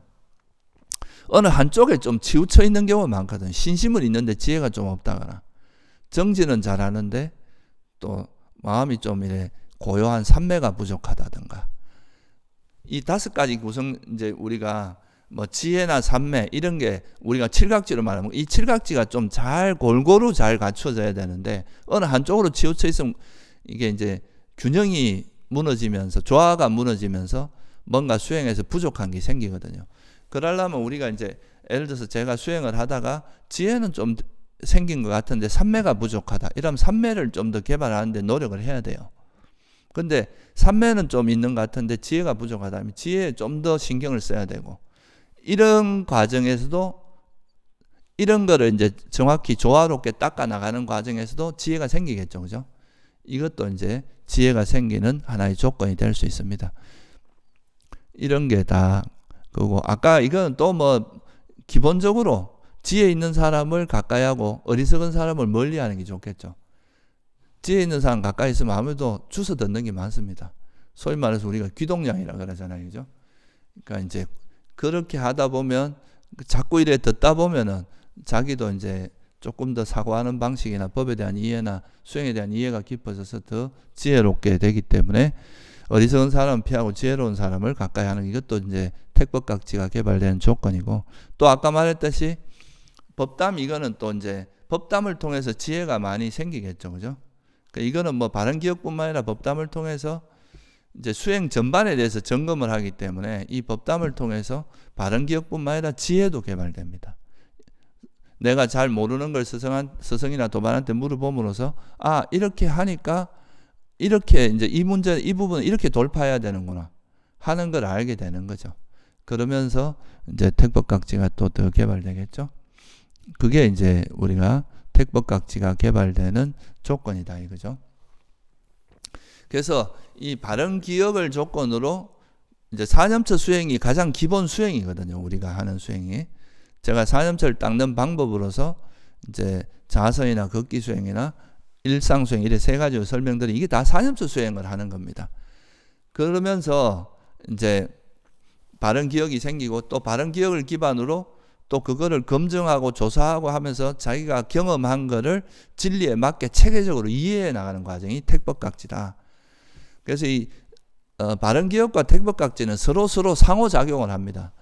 어느 한쪽에 좀 치우쳐 있는 경우가 많거든. 신심은 있는데 지혜가 좀 없다거나, 정지는 잘하는데 또 마음이 좀 이래 고요한 삼매가 부족하다든가. 이 5가지 구성 이제 우리가 뭐 지혜나 삼매 이런 게 우리가 칠각지로 말하면 이 칠각지가 좀 잘 골고루 잘 갖춰져야 되는데 어느 한쪽으로 치우쳐 있으면 이게 이제 균형이 무너지면서 조화가 무너지면서 뭔가 수행에서 부족한 게 생기거든요. 그러려면 우리가 이제 예를 들어서 제가 수행을 하다가 지혜는 좀 생긴 것 같은데 삼매가 부족하다. 이러면 삼매를 좀 더 개발하는데 노력을 해야 돼요. 근데 삼매는 좀 있는 것 같은데 지혜가 부족하다면 지혜에 좀 더 신경을 써야 되고, 이런 과정에서도 이런 거를 이제 정확히 조화롭게 닦아 나가는 과정에서도 지혜가 생기겠죠. 그죠? 이것도 이제 지혜가 생기는 하나의 조건이 될 수 있습니다. 이런 게 다 그거 아까 이건 또 뭐 기본적으로 지혜 있는 사람을 가까이 하고 어리석은 사람을 멀리 하는 게 좋겠죠. 지혜 있는 사람 가까이 있으면 아무래도 주워 듣는 게 많습니다. 소위 말해서 우리가 귀동냥이라 그러잖아요. 그죠? 그러니까 이제 그렇게 하다 보면 자꾸 이래 듣다 보면은 자기도 이제 조금 더 사고하는 방식이나 법에 대한 이해나 수행에 대한 이해가 깊어져서 더 지혜롭게 되기 때문에 어리석은 사람은 피하고 지혜로운 사람을 가까이 하는 이것도 이제 택법각지가 개발되는 조건이고, 또 아까 말했듯이 법담 이거는 또 이제 법담을 통해서 지혜가 많이 생기겠죠. 그죠? 그러니까 이거는 뭐 바른 기억뿐만 아니라 법담을 통해서 이제 수행 전반에 대해서 점검을 하기 때문에 이 법담을 통해서 바른 기억뿐만 아니라 지혜도 개발됩니다. 내가 잘 모르는 걸 스승이나 도반한테 물어봄으로써 아 이렇게 하니까 이렇게 이제 이 문제 이 부분을 이렇게 돌파해야 되는구나 하는 걸 알게 되는 거죠. 그러면서 이제 택법각지가 또 더 개발되겠죠. 그게 이제 우리가 택법각지가 개발되는 조건이다 이거죠. 그래서 이 바른 기억을 조건으로 이제 사념처 수행이 가장 기본 수행이거든요. 우리가 하는 수행이. 제가 사념처를 닦는 방법으로서 이제 자선이나 걷기 수행이나 일상 수행 이래 3가지로 설명드린 이게 다 사념처 수행을 하는 겁니다. 그러면서 이제 바른 기억이 생기고 또 바른 기억을 기반으로 또 그거를 검증하고 조사하고 하면서 자기가 경험한 거를 진리에 맞게 체계적으로 이해해 나가는 과정이 택법각지다. 그래서 이 바른 기억과 택법각지는 서로 상호작용을 합니다.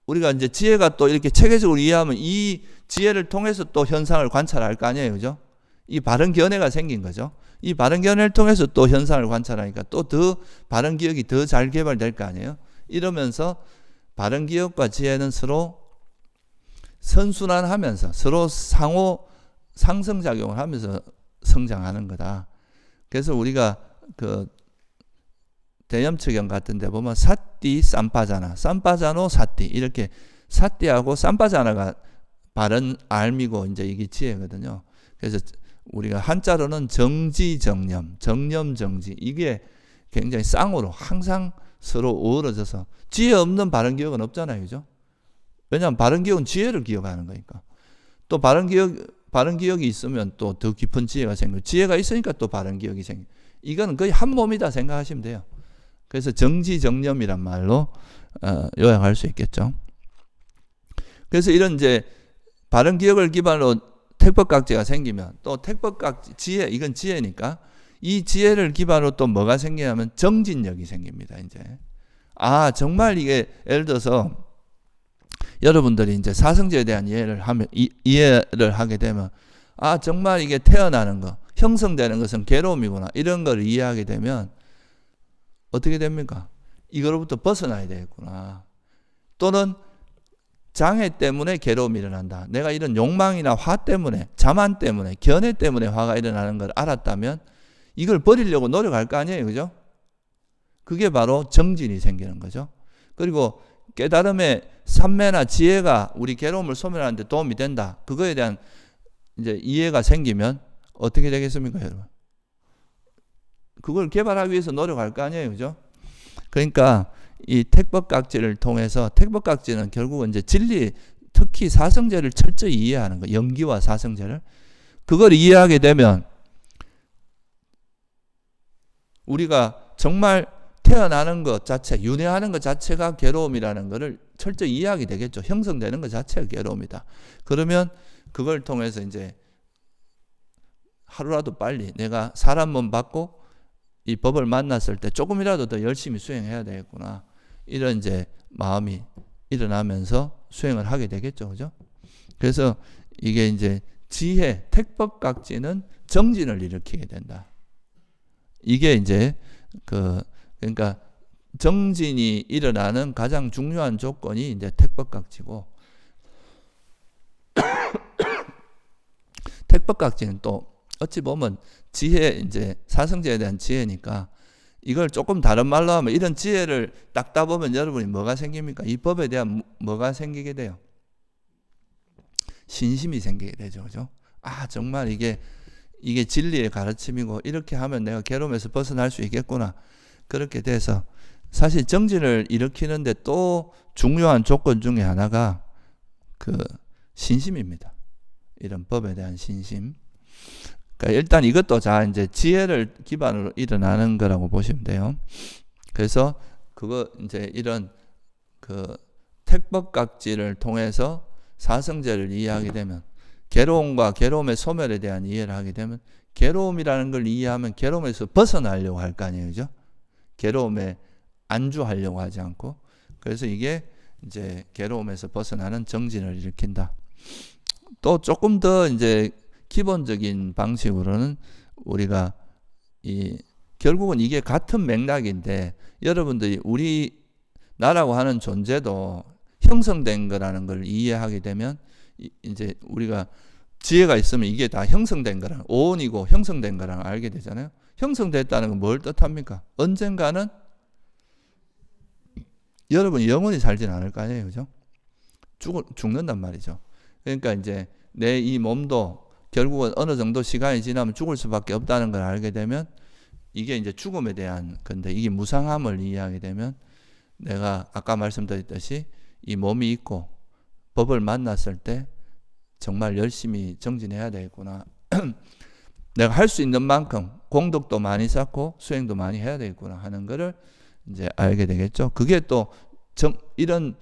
우리가 이제 지혜가 또 이렇게 체계적으로 이해하면 이 지혜를 통해서 또 현상을 관찰할 거 아니에요. 그죠? 이 바른 견해가 생긴 거죠. 이 바른 견해를 통해서 또 현상을 관찰하니까 또 더 바른 기억이 더 잘 개발될 거 아니에요. 이러면서 바른 기억과 지혜는 서로 선순환하면서 서로 상호 상승작용을 하면서 성장하는 거다. 그래서 우리가 그 대염측경 같은 데 보면 사띠 쌈빠자나 쌈빠자노 사띠 이렇게 사띠하고 쌈빠자나가 바른 알미고 이제 이게 지혜거든요. 그래서 우리가 한자로는 정지정념, 정념정지 이게 굉장히 쌍으로 항상 서로 어우러져서 지혜 없는 바른 기억은 없잖아요. 그죠? 왜냐하면 바른 기억은 지혜를 기억하는 거니까. 또 바른 기억이 있으면 또 더 깊은 지혜가 생기고 지혜가 있으니까 또 바른 기억이 생기고 이건 거의 한 몸이다 생각하시면 돼요. 그래서 정지정념이란 말로 요약할 수 있겠죠. 그래서 이런 이제 바른 기억을 기반으로 택법각지가 생기면 또 택법각지 지혜 이건 지혜니까 이 지혜를 기반으로 또 뭐가 생기냐면 정진력이 생깁니다. 이제 아 정말 이게 예를 들어서 여러분들이 이제 사성제에 대한 이해를 하게 되면 아 정말 이게 태어나는 거 형성되는 것은 괴로움이구나 이런 걸 이해하게 되면 어떻게 됩니까? 이거로부터 벗어나야 되겠구나. 또는 장애 때문에 괴로움이 일어난다. 내가 이런 욕망이나 화 때문에, 자만 때문에, 견해 때문에 화가 일어나는 걸 알았다면 이걸 버리려고 노력할 거 아니에요. 그죠? 그게 바로 정진이 생기는 거죠. 그리고 깨달음의 삼매나 지혜가 우리 괴로움을 소멸하는 데 도움이 된다. 그거에 대한 이제 이해가 생기면 어떻게 되겠습니까, 여러분? 그걸 개발하기 위해서 노력할 거 아니에요. 그죠? 그러니까 이 택법각지를 통해서, 택법각지는 결국은 이제 진리, 특히 사성제를 철저히 이해하는 거, 영기와 사성제를. 그걸 이해하게 되면 우리가 정말 태어나는 것 자체, 윤회하는 것 자체가 괴로움이라는 것을 철저히 이해하게 되겠죠. 형성되는 것 자체가 괴로움이다. 그러면 그걸 통해서 이제 하루라도 빨리 내가 사람 몸 받고 이 법을 만났을 때 조금이라도 더 열심히 수행해야 되겠구나. 이런 이제 마음이 일어나면서 수행을 하게 되겠죠. 그죠? 그래서 이게 이제 지혜, 택법각지는 정진을 일으키게 된다. 이게 이제 그러니까 정진이 일어나는 가장 중요한 조건이 이제 택법각지고, 택법각지는 또 어찌 보면 지혜, 이제 사성제에 대한 지혜니까 이걸 조금 다른 말로 하면 이런 지혜를 닦다 보면 여러분이 뭐가 생깁니까? 이 법에 대한 뭐가 생기게 돼요? 신심이 생기게 되죠. 그죠? 아, 정말 이게 진리의 가르침이고 이렇게 하면 내가 괴로움에서 벗어날 수 있겠구나. 그렇게 돼서 사실 정진을 일으키는데 또 중요한 조건 중에 하나가 그 신심입니다. 이런 법에 대한 신심. 그러니까 일단 이것도 자 이제 지혜를 기반으로 일어나는 거라고 보시면 돼요. 그래서 그거 이제 이런 그 택법각지를 통해서 사성제를 이해하게 되면, 괴로움과 괴로움의 소멸에 대한 이해를 하게 되면, 괴로움이라는 걸 이해하면 괴로움에서 벗어나려고 할 거 아니에요. 그죠? 괴로움에 안주하려고 하지 않고. 그래서 이게 이제 괴로움에서 벗어나는 정진을 일으킨다. 또 조금 더 이제 기본적인 방식으로는 우리가 결국은 이게 같은 맥락인데, 여러분들이 우리 나라고 하는 존재도 형성된 거라는 걸 이해하게 되면 이제 우리가 지혜가 있으면 이게 다 형성된 거라는, 오온이고 형성된 거라는 걸 알게 되잖아요. 형성됐다는 건 뭘 뜻합니까? 언젠가는 여러분이 영원히 살진 않을 거 아니에요. 그죠? 죽는단 말이죠. 그러니까 이제 내 이 몸도 결국은 어느 정도 시간이 지나면 죽을 수밖에 없다는 걸 알게 되면, 이게 이제 죽음에 대한 건데, 이게 무상함을 이해하게 되면 내가 아까 말씀드렸듯이 이 몸이 있고 법을 만났을 때 정말 열심히 정진해야 되겠구나. 내가 할 수 있는 만큼 공덕도 많이 쌓고 수행도 많이 해야 되겠구나 하는 거를 이제 알게 되겠죠. 그게 또 이런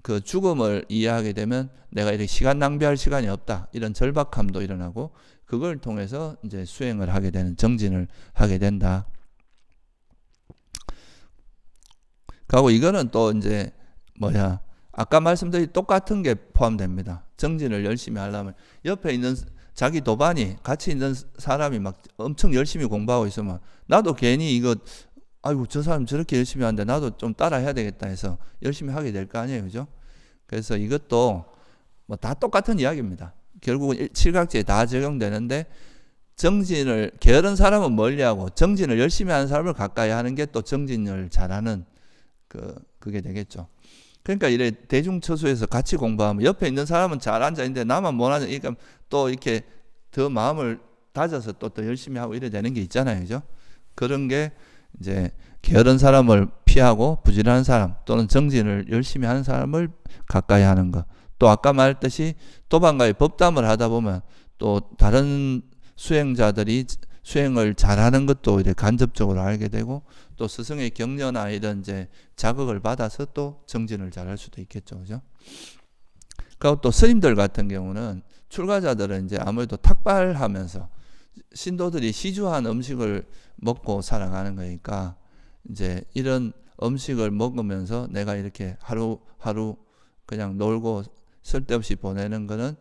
그 죽음을 이해하게 되면 내가 이렇게 시간 낭비할 시간이 없다, 이런 절박함도 일어나고, 그걸 통해서 이제 수행을 하게 되는, 정진을 하게 된다. 그리고 이거는 또 이제 아까 말씀드린 똑같은 게 포함됩니다. 정진을 열심히 하려면 옆에 있는 자기 도반이 같이 있는 사람이 막 엄청 열심히 공부하고 있으면 나도 괜히 이거 아이고 저 사람 저렇게 열심히 하는데 나도 좀 따라 해야 되겠다 해서 열심히 하게 될 거 아니에요. 그죠? 그래서 이것도 뭐 다 똑같은 이야기입니다. 결국은 칠각지에 다 적용되는데, 정진을 게으른 사람은 멀리하고 정진을 열심히 하는 사람을 가까이 하는 게 또 정진을 잘하는 그게 되겠죠. 그러니까 이래 대중처수에서 같이 공부하면 옆에 있는 사람은 잘 앉아있는데 나만 못 앉아. 그러니까 또 이렇게 더 마음을 다져서 또 열심히 하고 이래 되는 게 있잖아요. 그죠? 그런 게 이제 게으른 사람을 피하고 부지런한 사람 또는 정진을 열심히 하는 사람을 가까이 하는 것. 또 아까 말했듯이 도반과의 법담을 하다 보면 또 다른 수행자들이 수행을 잘하는 것도 이제 간접적으로 알게 되고, 또 스승의 격려나 이런 이제 자극을 받아서 또 정진을 잘할 수도 있겠죠. 그죠? 그리고 또 스님들 같은 경우는, 출가자들은 이제 아무래도 탁발하면서 신도들이 시주한 음식을 먹고 살아가는 거니까, 이제 이런 음식을 먹으면서 내가 이렇게 하루하루 그냥 놀고 쓸데없이 보내는 거는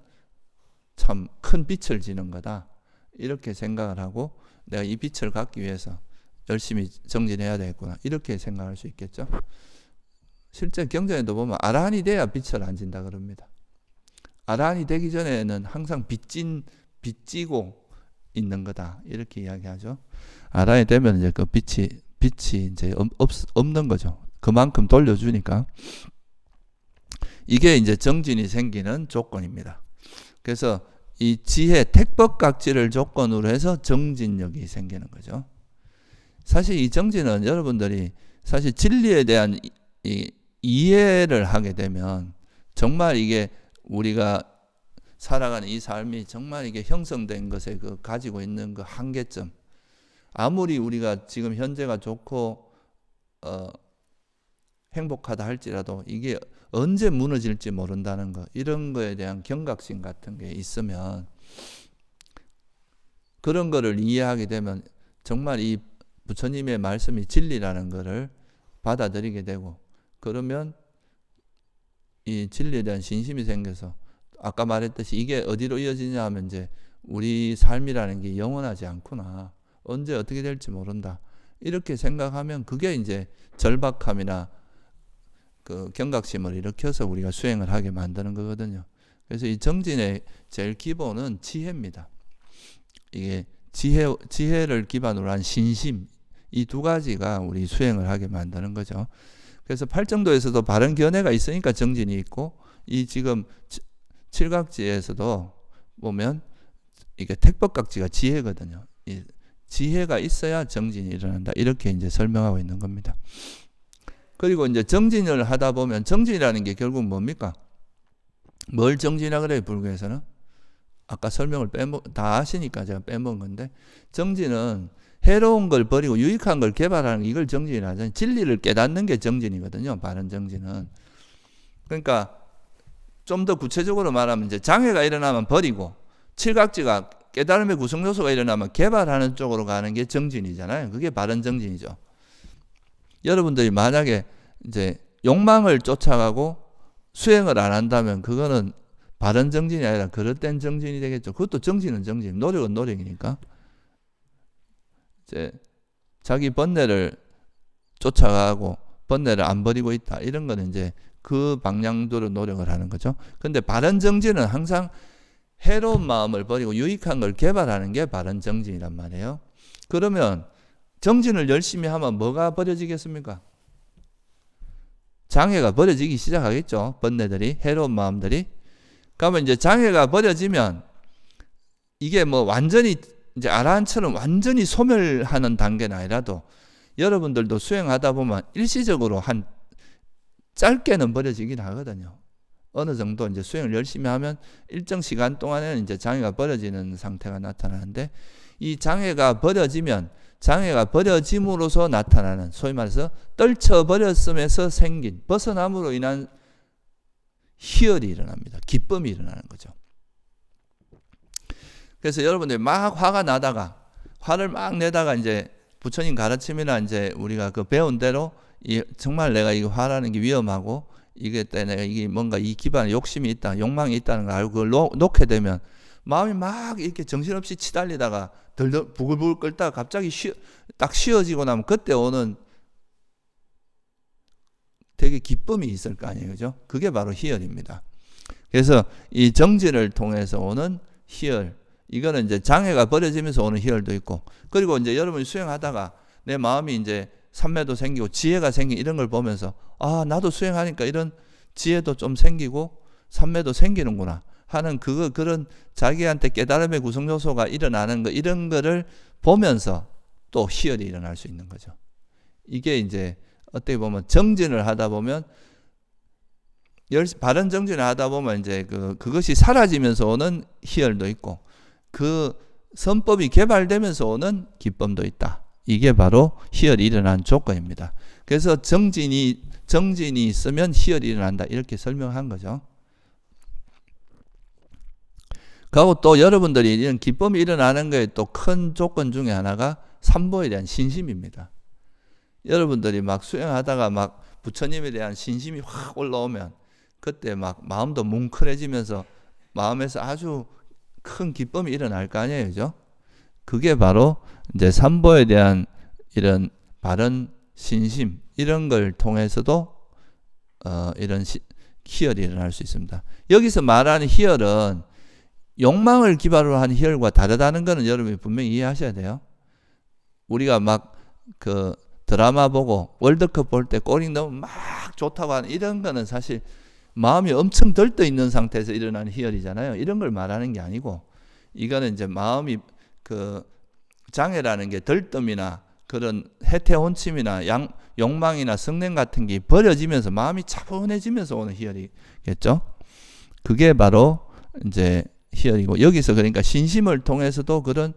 참 큰 빛을 지는 거다, 이렇게 생각을 하고 내가 이 빛을 갖기 위해서 열심히 정진해야 되겠구나. 이렇게 생각할 수 있겠죠. 실제 경전에도 보면 아라한이 돼야 빛을 안 진다 그럽니다. 아라한이 되기 전에는 항상 빚지고 있는 거다. 이렇게 이야기하죠. 아라한이 되면 이제 그 빛이 이제 없는 거죠. 그만큼 돌려주니까. 이게 이제 정진이 생기는 조건입니다. 그래서 이 지혜, 택법각지를 조건으로 해서 정진력이 생기는 거죠. 사실 이 정진은 여러분들이 사실 진리에 대한 이해를 하게 되면 정말 이게 우리가 살아가는 이 삶이 정말 이게 형성된 것에 그 가지고 있는 그 한계점, 아무리 우리가 지금 현재가 좋고 행복하다 할지라도 이게 언제 무너질지 모른다는 거, 이런 거에 대한 경각심 같은 게 있으면, 그런 거를 이해하게 되면 정말 이 부처님의 말씀이 진리라는 거를 받아들이게 되고, 그러면 이 진리에 대한 신심이 생겨서 아까 말했듯이 이게 어디로 이어지냐 하면 이제 우리 삶이라는 게 영원하지 않구나, 언제 어떻게 될지 모른다, 이렇게 생각하면 그게 이제 절박함이나 그 경각심을 일으켜서 우리가 수행을 하게 만드는 거거든요. 그래서 이 정진의 제일 기본은 지혜입니다. 이게 지혜를 기반으로 한 신심, 이 두 가지가 우리 수행을 하게 만드는 거죠. 그래서 팔정도에서도 바른 견해가 있으니까 정진이 있고, 이 지금 칠각지에서도 보면 이게 택법각지가 지혜거든요. 이 지혜가 있어야 정진이 일어난다, 이렇게 이제 설명하고 있는 겁니다. 그리고 이제 정진을 하다 보면, 정진이라는 게 결국 뭡니까? 뭘 정진이라 그래요, 불교에서는? 아까 설명을 다 아시니까 제가 빼먹은 건데, 정진은 해로운 걸 버리고 유익한 걸 개발하는, 이걸 정진이라 하잖아요. 진리를 깨닫는 게 정진이거든요, 바른 정진은. 그러니까 좀 더 구체적으로 말하면 이제 장애가 일어나면 버리고, 칠각지가 깨달음의 구성 요소가 일어나면 개발하는 쪽으로 가는 게 정진이잖아요. 그게 바른 정진이죠. 여러분들이 만약에 이제 욕망을 쫓아가고 수행을 안 한다면 그거는 바른 정진이 아니라 그릇된 정진이 되겠죠. 그것도 정진은 정진, 노력은 노력이니까. 이제 자기 번뇌를 쫓아가고 번뇌를 안 버리고 있다, 이런 거는 이제 그 방향대로 노력을 하는 거죠. 근데 바른 정진은 항상 해로운 마음을 버리고 유익한 걸 개발하는 게 바른 정진이란 말이에요. 그러면 정진을 열심히 하면 뭐가 버려지겠습니까? 장애가 버려지기 시작하겠죠. 번뇌들이, 해로운 마음들이. 그러면 이제 장애가 버려지면 이게 뭐 완전히 이제 아라한처럼 완전히 소멸하는 단계는 아니라도, 여러분들도 수행하다 보면 일시적으로 한 짧게는 버려지긴 하거든요. 어느 정도 이제 수행을 열심히 하면 일정 시간 동안에는 이제 장애가 버려지는 상태가 나타나는데, 이 장애가 버려짐으로써 나타나는, 소위 말해서 떨쳐버렸음에서 생긴, 벗어남으로 인한 희열이 일어납니다. 기쁨이 일어나는 거죠. 그래서 여러분들이 막 화가 나다가, 화를 막 내다가 이제 부처님 가르침이나 이제 우리가 그 배운 대로 정말 내가 이거 화라는 게 위험하고, 이게 내가 이게 뭔가 이 기반에 욕심이 있다, 욕망이 있다는 걸 알고 그걸 놓게 되면 마음이 막 이렇게 정신없이 치달리다가 덜덜 부글부글 끓다가 갑자기 딱 쉬어지고 나면 그때 오는 되게 기쁨이 있을 거 아니에요, 그죠? 그게 바로 희열입니다. 그래서 이 정진을 통해서 오는 희열, 이거는 이제 장애가 버려지면서 오는 희열도 있고, 그리고 이제 여러분이 수행하다가 내 마음이 이제 삼매도 생기고 지혜가 생기고 이런 걸 보면서, 아, 나도 수행하니까 이런 지혜도 좀 생기고 삼매도 생기는구나 하는 그런 자기한테 깨달음의 구성 요소가 일어나는 거, 이런 거를 보면서 또 희열이 일어날 수 있는 거죠. 이게 이제 어떻게 보면 정진을 하다 보면, 바른 정진을 하다 보면 이제 그것이 사라지면서 오는 희열도 있고, 그 선법이 개발되면서 오는 기쁨도 있다. 이게 바로 희열이 일어난 조건입니다. 그래서 정진이 있으면 희열이 일어난다, 이렇게 설명한 거죠. 그리고 또 여러분들이 이런 기쁨이 일어나는 거에 또 큰 조건 중에 하나가 삼보에 대한 신심입니다. 여러분들이 막 수행하다가 막 부처님에 대한 신심이 확 올라오면 그때 막 마음도 뭉클해지면서 마음에서 아주 큰 기쁨이 일어날 거 아니에요, 그죠? 그게 바로 이제 삼보에 대한 이런 바른 신심 이런 걸 통해서도 이런 희열이 일어날 수 있습니다. 여기서 말하는 희열은 욕망을 기반으로 한 희열과 다르다는 것은 여러분이 분명히 이해하셔야 돼요. 우리가 막 그 드라마 보고 월드컵 볼 때 골이 너무 막 좋다고 하는 이런 거는 사실 마음이 엄청 들떠 있는 상태에서 일어나는 희열이잖아요. 이런 걸 말하는 게 아니고 이거는 이제 마음이 그 장애라는 게 들뜸이나 그런 해태혼침이나 욕망이나 성냄 같은 게 버려지면서 마음이 차분해지면서 오는 희열이겠죠. 그게 바로 이제 희열이고 여기서 그러니까 신심을 통해서도 그런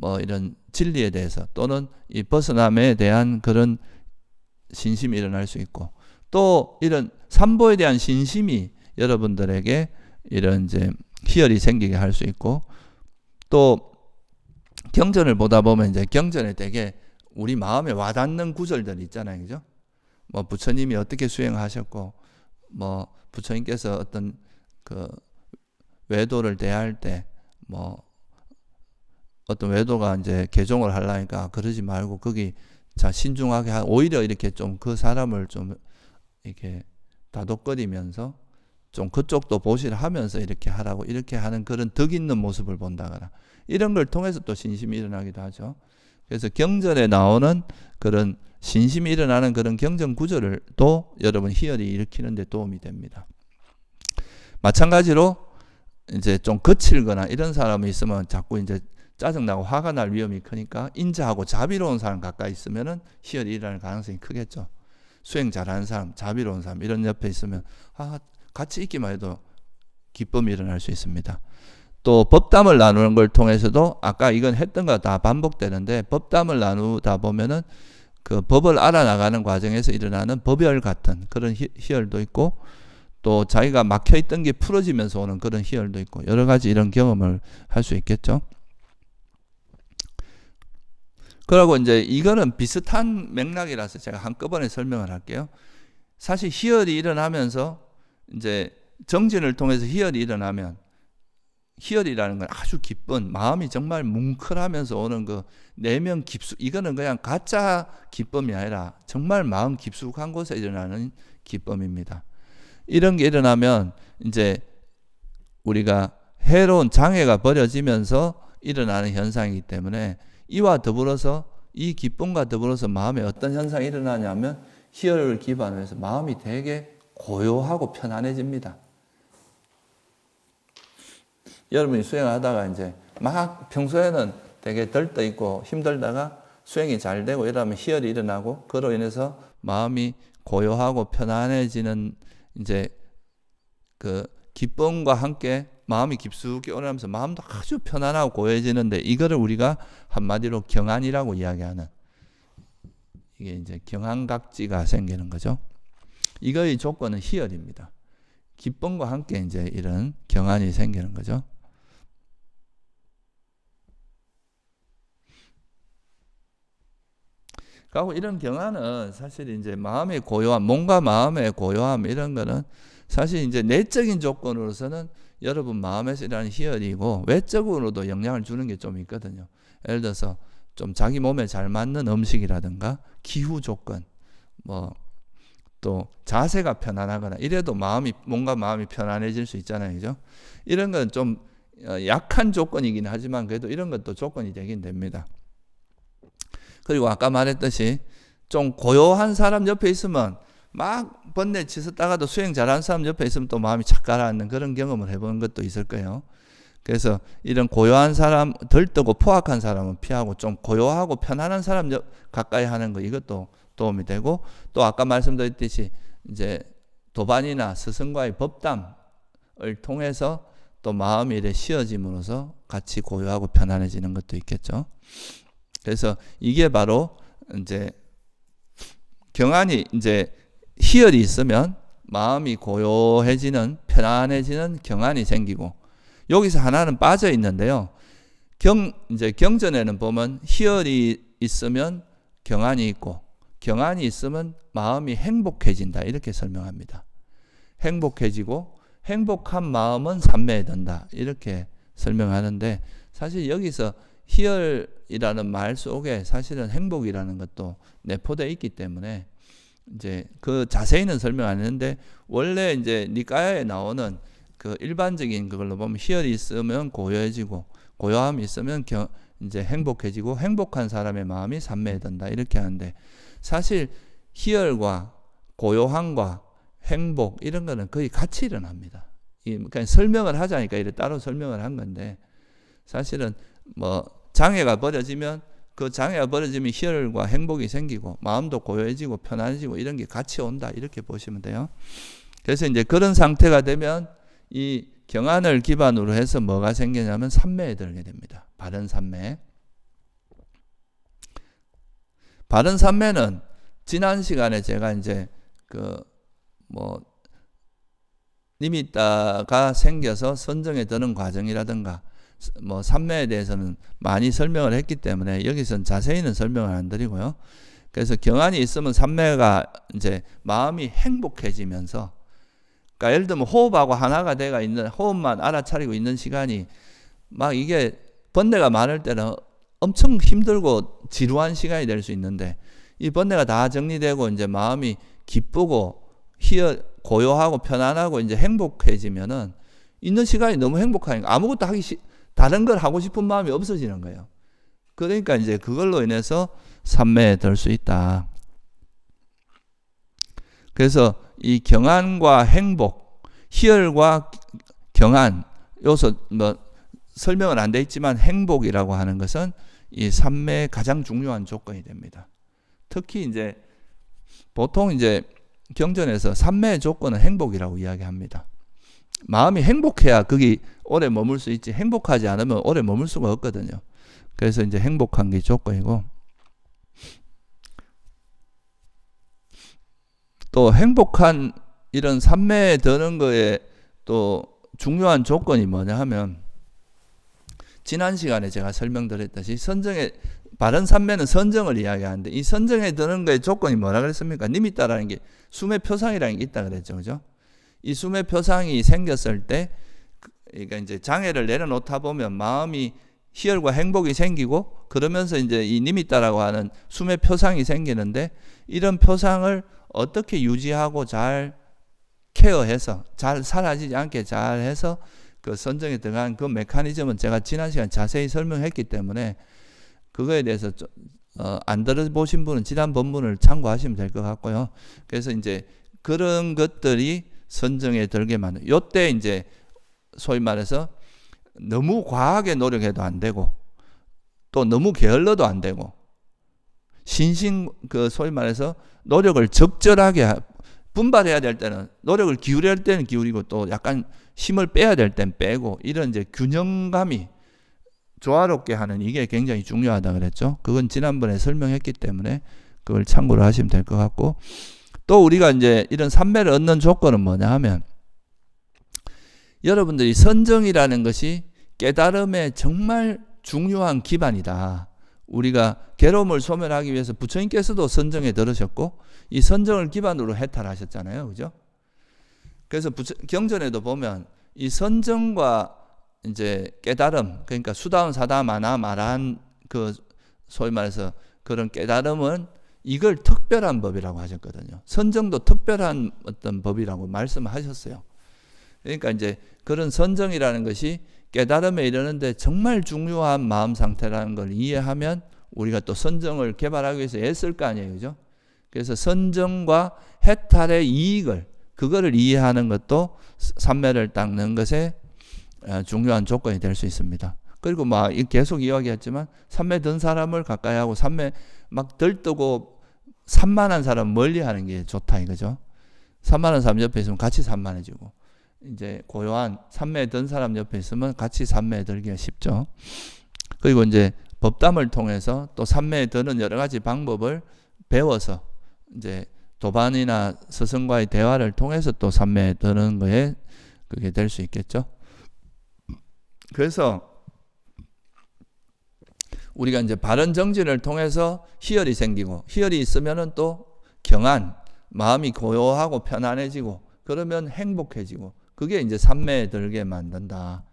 뭐 이런 진리에 대해서 또는 이 벗어남에 대한 그런 신심이 일어날 수 있고 또 이런 삼보에 대한 신심이 여러분들에게 이런 이제 희열이 생기게 할 수 있고 또 경전을 보다 보면 이제 경전에 되게 우리 마음에 와닿는 구절들 있잖아요. 그죠? 뭐 부처님이 어떻게 수행하셨고 뭐 부처님께서 어떤 그 외도를 대할 때 뭐 어떤 외도가 이제 개종을 하려니까 그러지 말고 거기 자 신중하게 오히려 이렇게 좀 그 사람을 좀 이렇게 다독거리면서 좀 그쪽도 보시라 하면서 이렇게 하라고 이렇게 하는 그런 덕 있는 모습을 본다거나 이런 걸 통해서 또 신심이 일어나기도 하죠. 그래서 경전에 나오는 그런 신심이 일어나는 그런 경전 구절을 또 여러분 희열이 일으키는 데 도움이 됩니다. 마찬가지로 이제 좀 거칠거나 이런 사람이 있으면 자꾸 이제 짜증나고 화가 날 위험이 크니까 인자하고 자비로운 사람 가까이 있으면은 희열이 일어날 가능성이 크겠죠. 수행 잘하는 사람, 자비로운 사람 이런 옆에 있으면 같이 있기만 해도 기쁨이 일어날 수 있습니다. 또 법담을 나누는 걸 통해서도 아까 이건 했던 거 다 반복되는데 법담을 나누다 보면은 그 법을 알아나가는 과정에서 일어나는 법열 같은 그런 희열도 있고 또 자기가 막혀있던 게 풀어지면서 오는 그런 희열도 있고 여러 가지 이런 경험을 할 수 있겠죠. 그리고 이제 이거는 비슷한 맥락이라서 제가 한꺼번에 설명을 할게요. 사실 희열이 일어나면서 이제 정진을 통해서 희열이 일어나면 희열이라는 건 아주 기쁜 마음이 정말 뭉클하면서 오는 그 내면 깊숙 이거는 그냥 가짜 기쁨이 아니라 정말 마음 깊숙한 곳에 일어나는 기쁨입니다. 이런 게 일어나면 이제 우리가 해로운 장애가 버려지면서 일어나는 현상이기 때문에 이와 더불어서 이 기쁨과 더불어서 마음에 어떤 현상이 일어나냐면 희열을 기반으로 해서 마음이 되게 고요하고 편안해집니다. 여러분이 수행하다가 이제 막 평소에는 되게 들떠 있고 힘들다가 수행이 잘 되고 이러면 희열이 일어나고 그로 인해서 마음이 고요하고 편안해지는 이제 그 기쁨과 함께 마음이 깊숙이 오르면서 마음도 아주 편안하고 고요해지는데 이거를 우리가 한마디로 경안이라고 이야기하는 이게 이제 경안각지가 생기는 거죠. 이거의 조건은 희열입니다. 기쁨과 함께 이제 이런 경안이 생기는 거죠. 그리고 이런 경안은 사실 이제 마음의 고요함, 몸과 마음의 고요함 이런 거는 사실 이제 내적인 조건으로서는 여러분 마음에서 일어나는 희열이고 외적으로도 영향을 주는 게 좀 있거든요. 예를 들어서 좀 자기 몸에 잘 맞는 음식이라든가 기후 조건, 뭐 또 자세가 편안하거나 이래도 몸과 마음이 편안해질 수 있잖아요, 그죠? 이런 건 좀 약한 조건이긴 하지만 그래도 이런 것도 조건이 되긴 됩니다. 그리고 아까 말했듯이 좀 고요한 사람 옆에 있으면 막 번뇌 치솟다가도 수행 잘하는 사람 옆에 있으면 또 마음이 착 가라앉는 그런 경험을 해보는 것도 있을 거예요. 그래서 이런 고요한 사람, 들뜨고 포악한 사람은 피하고 좀 고요하고 편안한 사람 가까이 하는 거 이것도 도움이 되고 또 아까 말씀드렸듯이 이제 도반이나 스승과의 법담을 통해서 또 마음이 이래 쉬어짐으로써 같이 고요하고 편안해지는 것도 있겠죠. 그래서 이게 바로 이제 경안이 이제 희열이 있으면 마음이 고요해지는 편안해지는 경안이 생기고 여기서 하나는 빠져 있는데요. 이제 경전에는 보면 희열이 있으면 경안이 있고 경안이 있으면 마음이 행복해진다 이렇게 설명합니다. 행복해지고 행복한 마음은 삼매에 든다 이렇게 설명하는데 사실 여기서 희열이라는 말 속에 사실은 행복이라는 것도 내포되어 있기 때문에 이제 그 자세히는 설명 안 했는데, 원래 이제 니까야에 나오는 그 일반적인 그걸로 보면 희열이 있으면 고요해지고, 고요함이 있으면 이제 행복해지고, 행복한 사람의 마음이 삼매에 든다 이렇게 하는데, 사실 희열과 고요함과 행복 이런 거는 거의 같이 일어납니다. 그러니까 설명을 하자니까 이렇게 따로 설명을 한 건데, 사실은 뭐 장애가 벌어지면 그 장애가 벌어지면 희열과 행복이 생기고 마음도 고요해지고 편안해지고 이런 게 같이 온다 이렇게 보시면 돼요. 그래서 이제 그런 상태가 되면 이 경안을 기반으로 해서 뭐가 생기냐면 삼매에 들게 됩니다. 바른 삼매. 바른 삼매는 지난 시간에 제가 이제 니미따가 생겨서 선정에 드는 과정이라든가 뭐 삼매에 대해서는 많이 설명을 했기 때문에 여기서는 자세히는 설명을 안 드리고요. 그래서 경안이 있으면 삼매가 이제 마음이 행복해지면서, 그러니까 예를 들면 호흡하고 하나가 돼가 있는, 호흡만 알아차리고 있는 시간이 막 이게 번뇌가 많을 때는 엄청 힘들고 지루한 시간이 될 수 있는데, 이 번뇌가 다 정리되고 이제 마음이 기쁘고 고요하고 편안하고 이제 행복해지면은 있는 시간이 너무 행복하니까 아무것도 다른 걸 하고 싶은 마음이 없어지는 거예요. 그러니까 이제 그걸로 인해서 삼매에 들 수 있다. 그래서 이 경안과 행복, 희열과 경안 요소 뭐 설명은 안 돼 있지만 행복이라고 하는 것은 이 삼매의 가장 중요한 조건이 됩니다. 특히 이제 보통 이제 경전에서 삼매의 조건은 행복이라고 이야기합니다. 마음이 행복해야 거기 오래 머물 수 있지, 행복하지 않으면 오래 머물 수가 없거든요. 그래서 이제 행복한 게 조건이고, 또 행복한 이런 삼매에 드는 거에 또 중요한 조건이 뭐냐 하면, 지난 시간에 제가 설명드렸듯이 바른 삼매는 선정을 이야기하는데, 이 선정에 드는 거의 조건이 뭐라 그랬습니까? 니미따라는 게 숨의 표상이라는 게 있다 그랬죠. 그죠? 이 숨의 표상이 생겼을 때, 그러니까 이제 장애를 내려놓다 보면 마음이 희열과 행복이 생기고, 그러면서 이제 이 니미따라고 하는 숨의 표상이 생기는데, 이런 표상을 어떻게 유지하고 잘 케어해서 잘 사라지지 않게 잘 해서 그 선정에 들어간 그 메커니즘은 제가 지난 시간 자세히 설명했기 때문에 그거에 대해서 안 들어보신 분은 지난 본문을 참고하시면 될 것 같고요. 그래서 이제 그런 것들이 선정에 들게 만든, 요때 이제 소위 말해서 너무 과하게 노력해도 안 되고 또 너무 게을러도 안 되고, 소위 말해서 노력을 적절하게 분발해야 될 때는 노력을 기울여야 할 때는 기울이고 또 약간 힘을 빼야 될 때는 빼고, 이런 이제 균형감이 조화롭게 하는 이게 굉장히 중요하다 그랬죠. 그건 지난번에 설명했기 때문에 그걸 참고를 하시면 될 것 같고, 또 우리가 이제 이런 삼매를 얻는 조건은 뭐냐 하면, 여러분들이 선정이라는 것이 깨달음의 정말 중요한 기반이다. 우리가 괴로움을 소멸하기 위해서 부처님께서도 선정에 들으셨고 이 선정을 기반으로 해탈하셨잖아요. 그죠? 그래서 경전에도 보면 이 선정과 이제 깨달음, 그러니까 수다운 사다음 아나 말한 그 소위 말해서 그런 깨달음은 이걸 특별한 법이라고 하셨거든요. 선정도 특별한 어떤 법이라고 말씀하셨어요. 그러니까 이제 그런 선정이라는 것이 깨달음에 이르는데 정말 중요한 마음 상태라는 걸 이해하면 우리가 또 선정을 개발하기 위해서 애쓸 거 아니에요. 그죠? 그래서 선정과 해탈의 이익을, 그거를 이해하는 것도 삼매를 닦는 것에 중요한 조건이 될 수 있습니다. 그리고 막 계속 이야기했지만 삼매 든 사람을 가까이 하고 삼매 막 들뜨고 산만한 사람 멀리 하는 게 좋다 이거죠. 산만한 사람 옆에 있으면 같이 산만해지고, 이제 고요한 삼매에 든 사람 옆에 있으면 같이 삼매에 들기가 쉽죠. 그리고 이제 법담을 통해서 또 삼매에 드는 여러 가지 방법을 배워서 이제 도반이나 스승과의 대화를 통해서 또 삼매에 드는 거에 그게 될 수 있겠죠. 그래서 우리가 이제 바른 정진을 통해서 희열이 생기고, 희열이 있으면은 또 경안, 마음이 고요하고 편안해지고, 그러면 행복해지고, 그게 이제 삼매에 들게 만든다.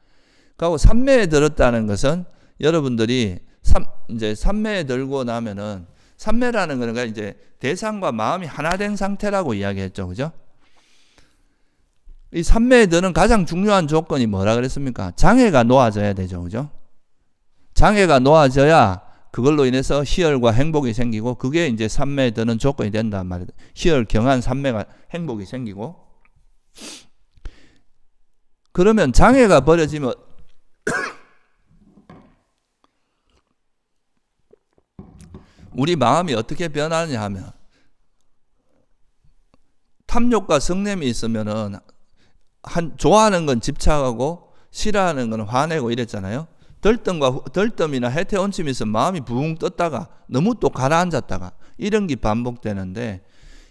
그리고 삼매에 들었다는 것은 여러분들이 이제 삼매에 들고 나면은 삼매라는 거는 이제 대상과 마음이 하나 된 상태라고 이야기했죠. 그죠? 이 삼매에 드는 가장 중요한 조건이 뭐라 그랬습니까? 장애가 놓아져야 되죠. 그죠? 장애가 놓아져야 그걸로 인해서 희열과 행복이 생기고 그게 이제 삼매에 드는 조건이 된단 말이에요. 희열, 경안, 삼매가 행복이 생기고 그러면 장애가 버려지면 우리 마음이 어떻게 변하느냐 하면 탐욕과 성냄이 있으면은 좋아하는 건 집착하고 싫어하는 건 화내고 이랬잖아요. 덜뜸이나 해태온침이 있으면 마음이 붕 떴다가 너무 또 가라앉았다가 이런 게 반복되는데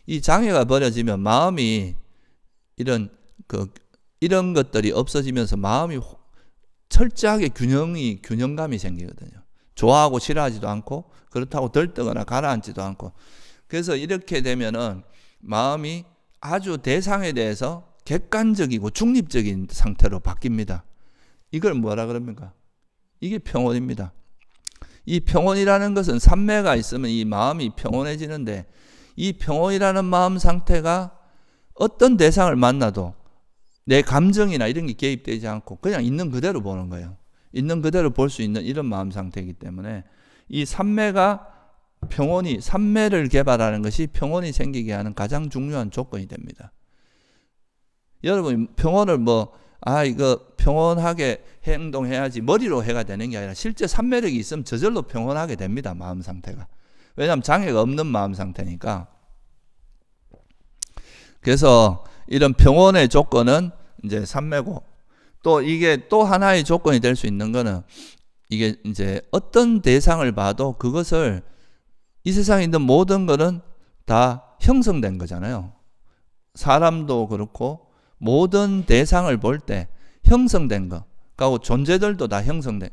이 장애가 버려지면 마음이 이런 것들이 없어지면서 마음이 철저하게 균형감이 생기거든요. 좋아하고 싫어하지도 않고 그렇다고 들뜨거나 가라앉지도 않고 그래서 이렇게 되면은 마음이 아주 대상에 대해서 객관적이고 중립적인 상태로 바뀝니다. 이걸 뭐라 그럽니까? 이게 평온입니다. 이 평온이라는 것은 삼매가 있으면 이 마음이 평온해지는데 이 평온이라는 마음 상태가 어떤 대상을 만나도 내 감정이나 이런 게 개입되지 않고 그냥 있는 그대로 보는 거예요. 있는 그대로 볼 수 있는 이런 마음 상태이기 때문에 이 삼매가 삼매를 개발하는 것이 평온이 생기게 하는 가장 중요한 조건이 됩니다. 여러분 평온을 이거 평온하게 행동해야지 머리로 해가 되는 게 아니라 실제 삼매력이 있으면 저절로 평온하게 됩니다. 마음 상태가. 왜냐하면 장애가 없는 마음 상태니까. 그래서 이런 평온의 조건은 이제 삼매고 또 이게 또 하나의 조건이 될 수 있는 거는 이게 이제 어떤 대상을 봐도 그것을 이 세상에 있는 모든 거는 다 형성된 거잖아요. 사람도 그렇고 모든 대상을 볼 때 형성된 거, 그리고 존재들도 다 형성된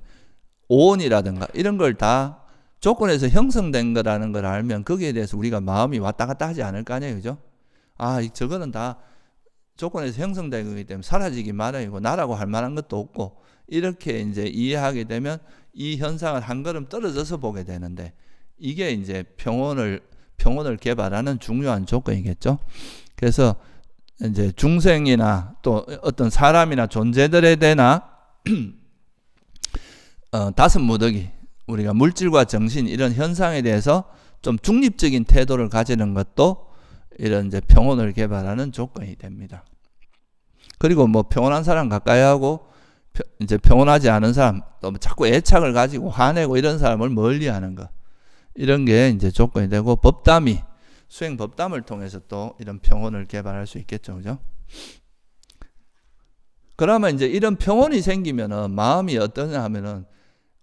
오온이라든가 이런 걸 다 조건에서 형성된 거라는 걸 알면 거기에 대해서 우리가 마음이 왔다 갔다 하지 않을 거 아니에요. 그죠? 저거는 다 조건에서 형성된 거기 때문에 사라지기 마련이고 나라고 할 만한 것도 없고 이렇게 이제 이해하게 되면 이 현상을 한 걸음 떨어져서 보게 되는데 이게 이제 평온을 개발하는 중요한 조건이겠죠. 그래서 이제 중생이나 또 어떤 사람이나 존재들에 대나 다섯 무더기 우리가 물질과 정신 이런 현상에 대해서 좀 중립적인 태도를 가지는 것도 이런 이제 평온을 개발하는 조건이 됩니다. 그리고 평온한 사람 가까이 하고 이제 평온하지 않은 사람 또 자꾸 애착을 가지고 화내고 이런 사람을 멀리하는 것 이런 게 이제 조건이 되고 수행 법담을 통해서 또 이런 평온을 개발할 수 있겠죠, 그죠? 그러면 이제 이런 평온이 생기면은 마음이 어떠냐 하면은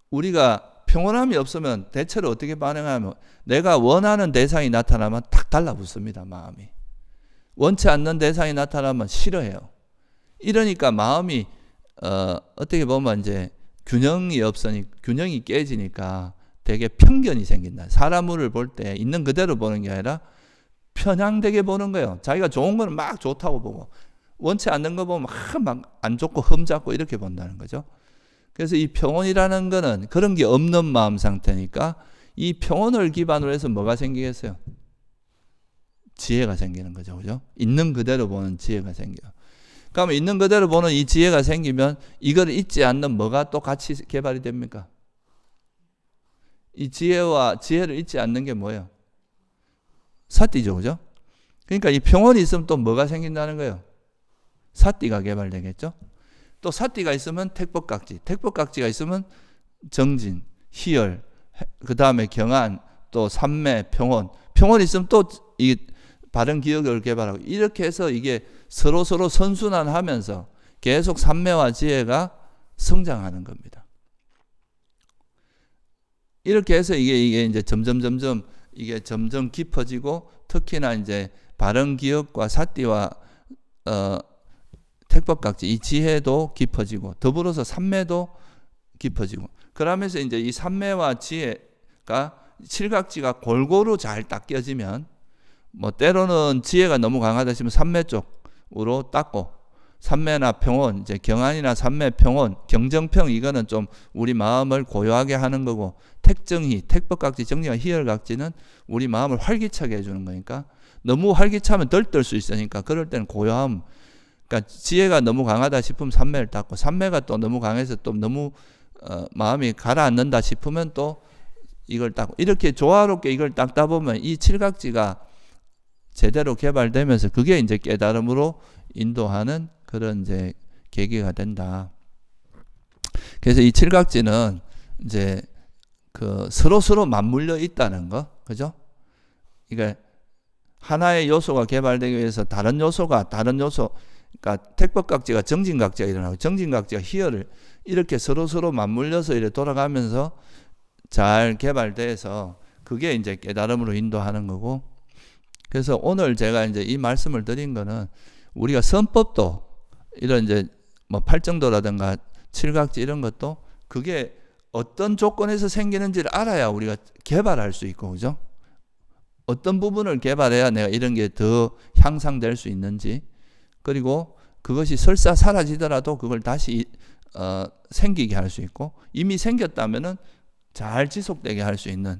우리가 평온함이 없으면 대체로 어떻게 반응하면 내가 원하는 대상이 나타나면 탁 달라붙습니다, 마음이. 원치 않는 대상이 나타나면 싫어해요. 이러니까 마음이 어떻게 보면 이제 균형이 깨지니까 되게 편견이 생긴다. 사람을 볼 때 있는 그대로 보는 게 아니라 편향되게 보는 거예요. 자기가 좋은 거는 막 좋다고 보고 원치 않는 거 보면 막 안 좋고 흠잡고 이렇게 본다는 거죠. 그래서 이 평온이라는 거는 그런 게 없는 마음 상태니까 이 평온을 기반으로 해서 뭐가 생기겠어요? 지혜가 생기는 거죠. 그죠? 있는 그대로 보는 지혜가 생겨요. 그러면 있는 그대로 보는 이 지혜가 생기면 이걸 잊지 않는 뭐가 또 같이 개발이 됩니까? 이 지혜를 잊지 않는 게 뭐예요? 사띠죠. 그죠? 그러니까 이 평온이 있으면 또 뭐가 생긴다는 거예요? 사띠가 개발되겠죠? 또 사띠가 있으면 택법각지가 있으면 정진, 희열, 그 다음에 경안, 또 삼매, 평온이 있으면 또 이 바른 기억을 개발하고 이렇게 해서 이게 서로 선순환하면서 계속 삼매와 지혜가 성장하는 겁니다. 이렇게 해서 이게 이제 점점 깊어지고 특히나 이제 바른 기억과 사띠와 택법각지 이 지혜도 깊어지고 더불어서 삼매도 깊어지고 그러면서 이제 이 삼매와 지혜가 칠각지가 골고루 잘 딱 껴지면 때로는 지혜가 너무 강하다 싶으면 삼매 쪽으로 닦고 삼매나 평온, 이제 경안이나 삼매, 평온, 경정평 이거는 좀 우리 마음을 고요하게 하는 거고, 택정희, 택법각지, 정리와 희열각지는 우리 마음을 활기차게 해주는 거니까 너무 활기차면 덜 수 있으니까 그럴 때는 고요함. 그러니까 지혜가 너무 강하다 싶으면 삼매를 닦고, 삼매가 또 너무 강해서 또 너무 마음이 가라앉는다 싶으면 또 이걸 닦고, 이렇게 조화롭게 이걸 닦다 보면 이 칠각지가 제대로 개발되면서 그게 이제 깨달음으로 인도하는 그런 이제 계기가 된다. 그래서 이 칠각지는 이제 그 서로 맞물려 있다는 거, 그죠? 이게 하나의 요소가 개발되기 위해서 다른 요소, 그러니까 택법각지가 정진각지가 일어나고 정진각지가 희열을 이렇게 서로 맞물려서 이렇게 돌아가면서 잘 개발돼서 그게 이제 깨달음으로 인도하는 거고. 그래서 오늘 제가 이제 이 말씀을 드린 거는 우리가 선법도 이런 이제 뭐 팔정도라든가 칠각지 이런 것도 그게 어떤 조건에서 생기는지를 알아야 우리가 개발할 수 있고, 그죠? 어떤 부분을 개발해야 내가 이런 게 더 향상될 수 있는지, 그리고 그것이 설사 사라지더라도 그걸 다시 생기게 할 수 있고, 이미 생겼다면은 잘 지속되게 할 수 있는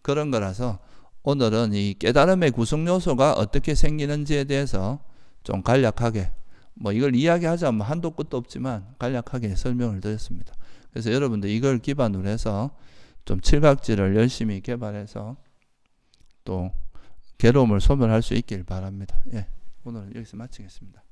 그런 거라서 오늘은 이 깨달음의 구성 요소가 어떻게 생기는지에 대해서 좀 간략하게, 뭐 이걸 이야기하자면 한도 끝도 없지만 간략하게 설명을 드렸습니다. 그래서 여러분들 이걸 기반으로 해서 좀 칠각지를 열심히 개발해서 또 괴로움을 소멸할 수 있길 바랍니다. 예, 오늘 여기서 마치겠습니다.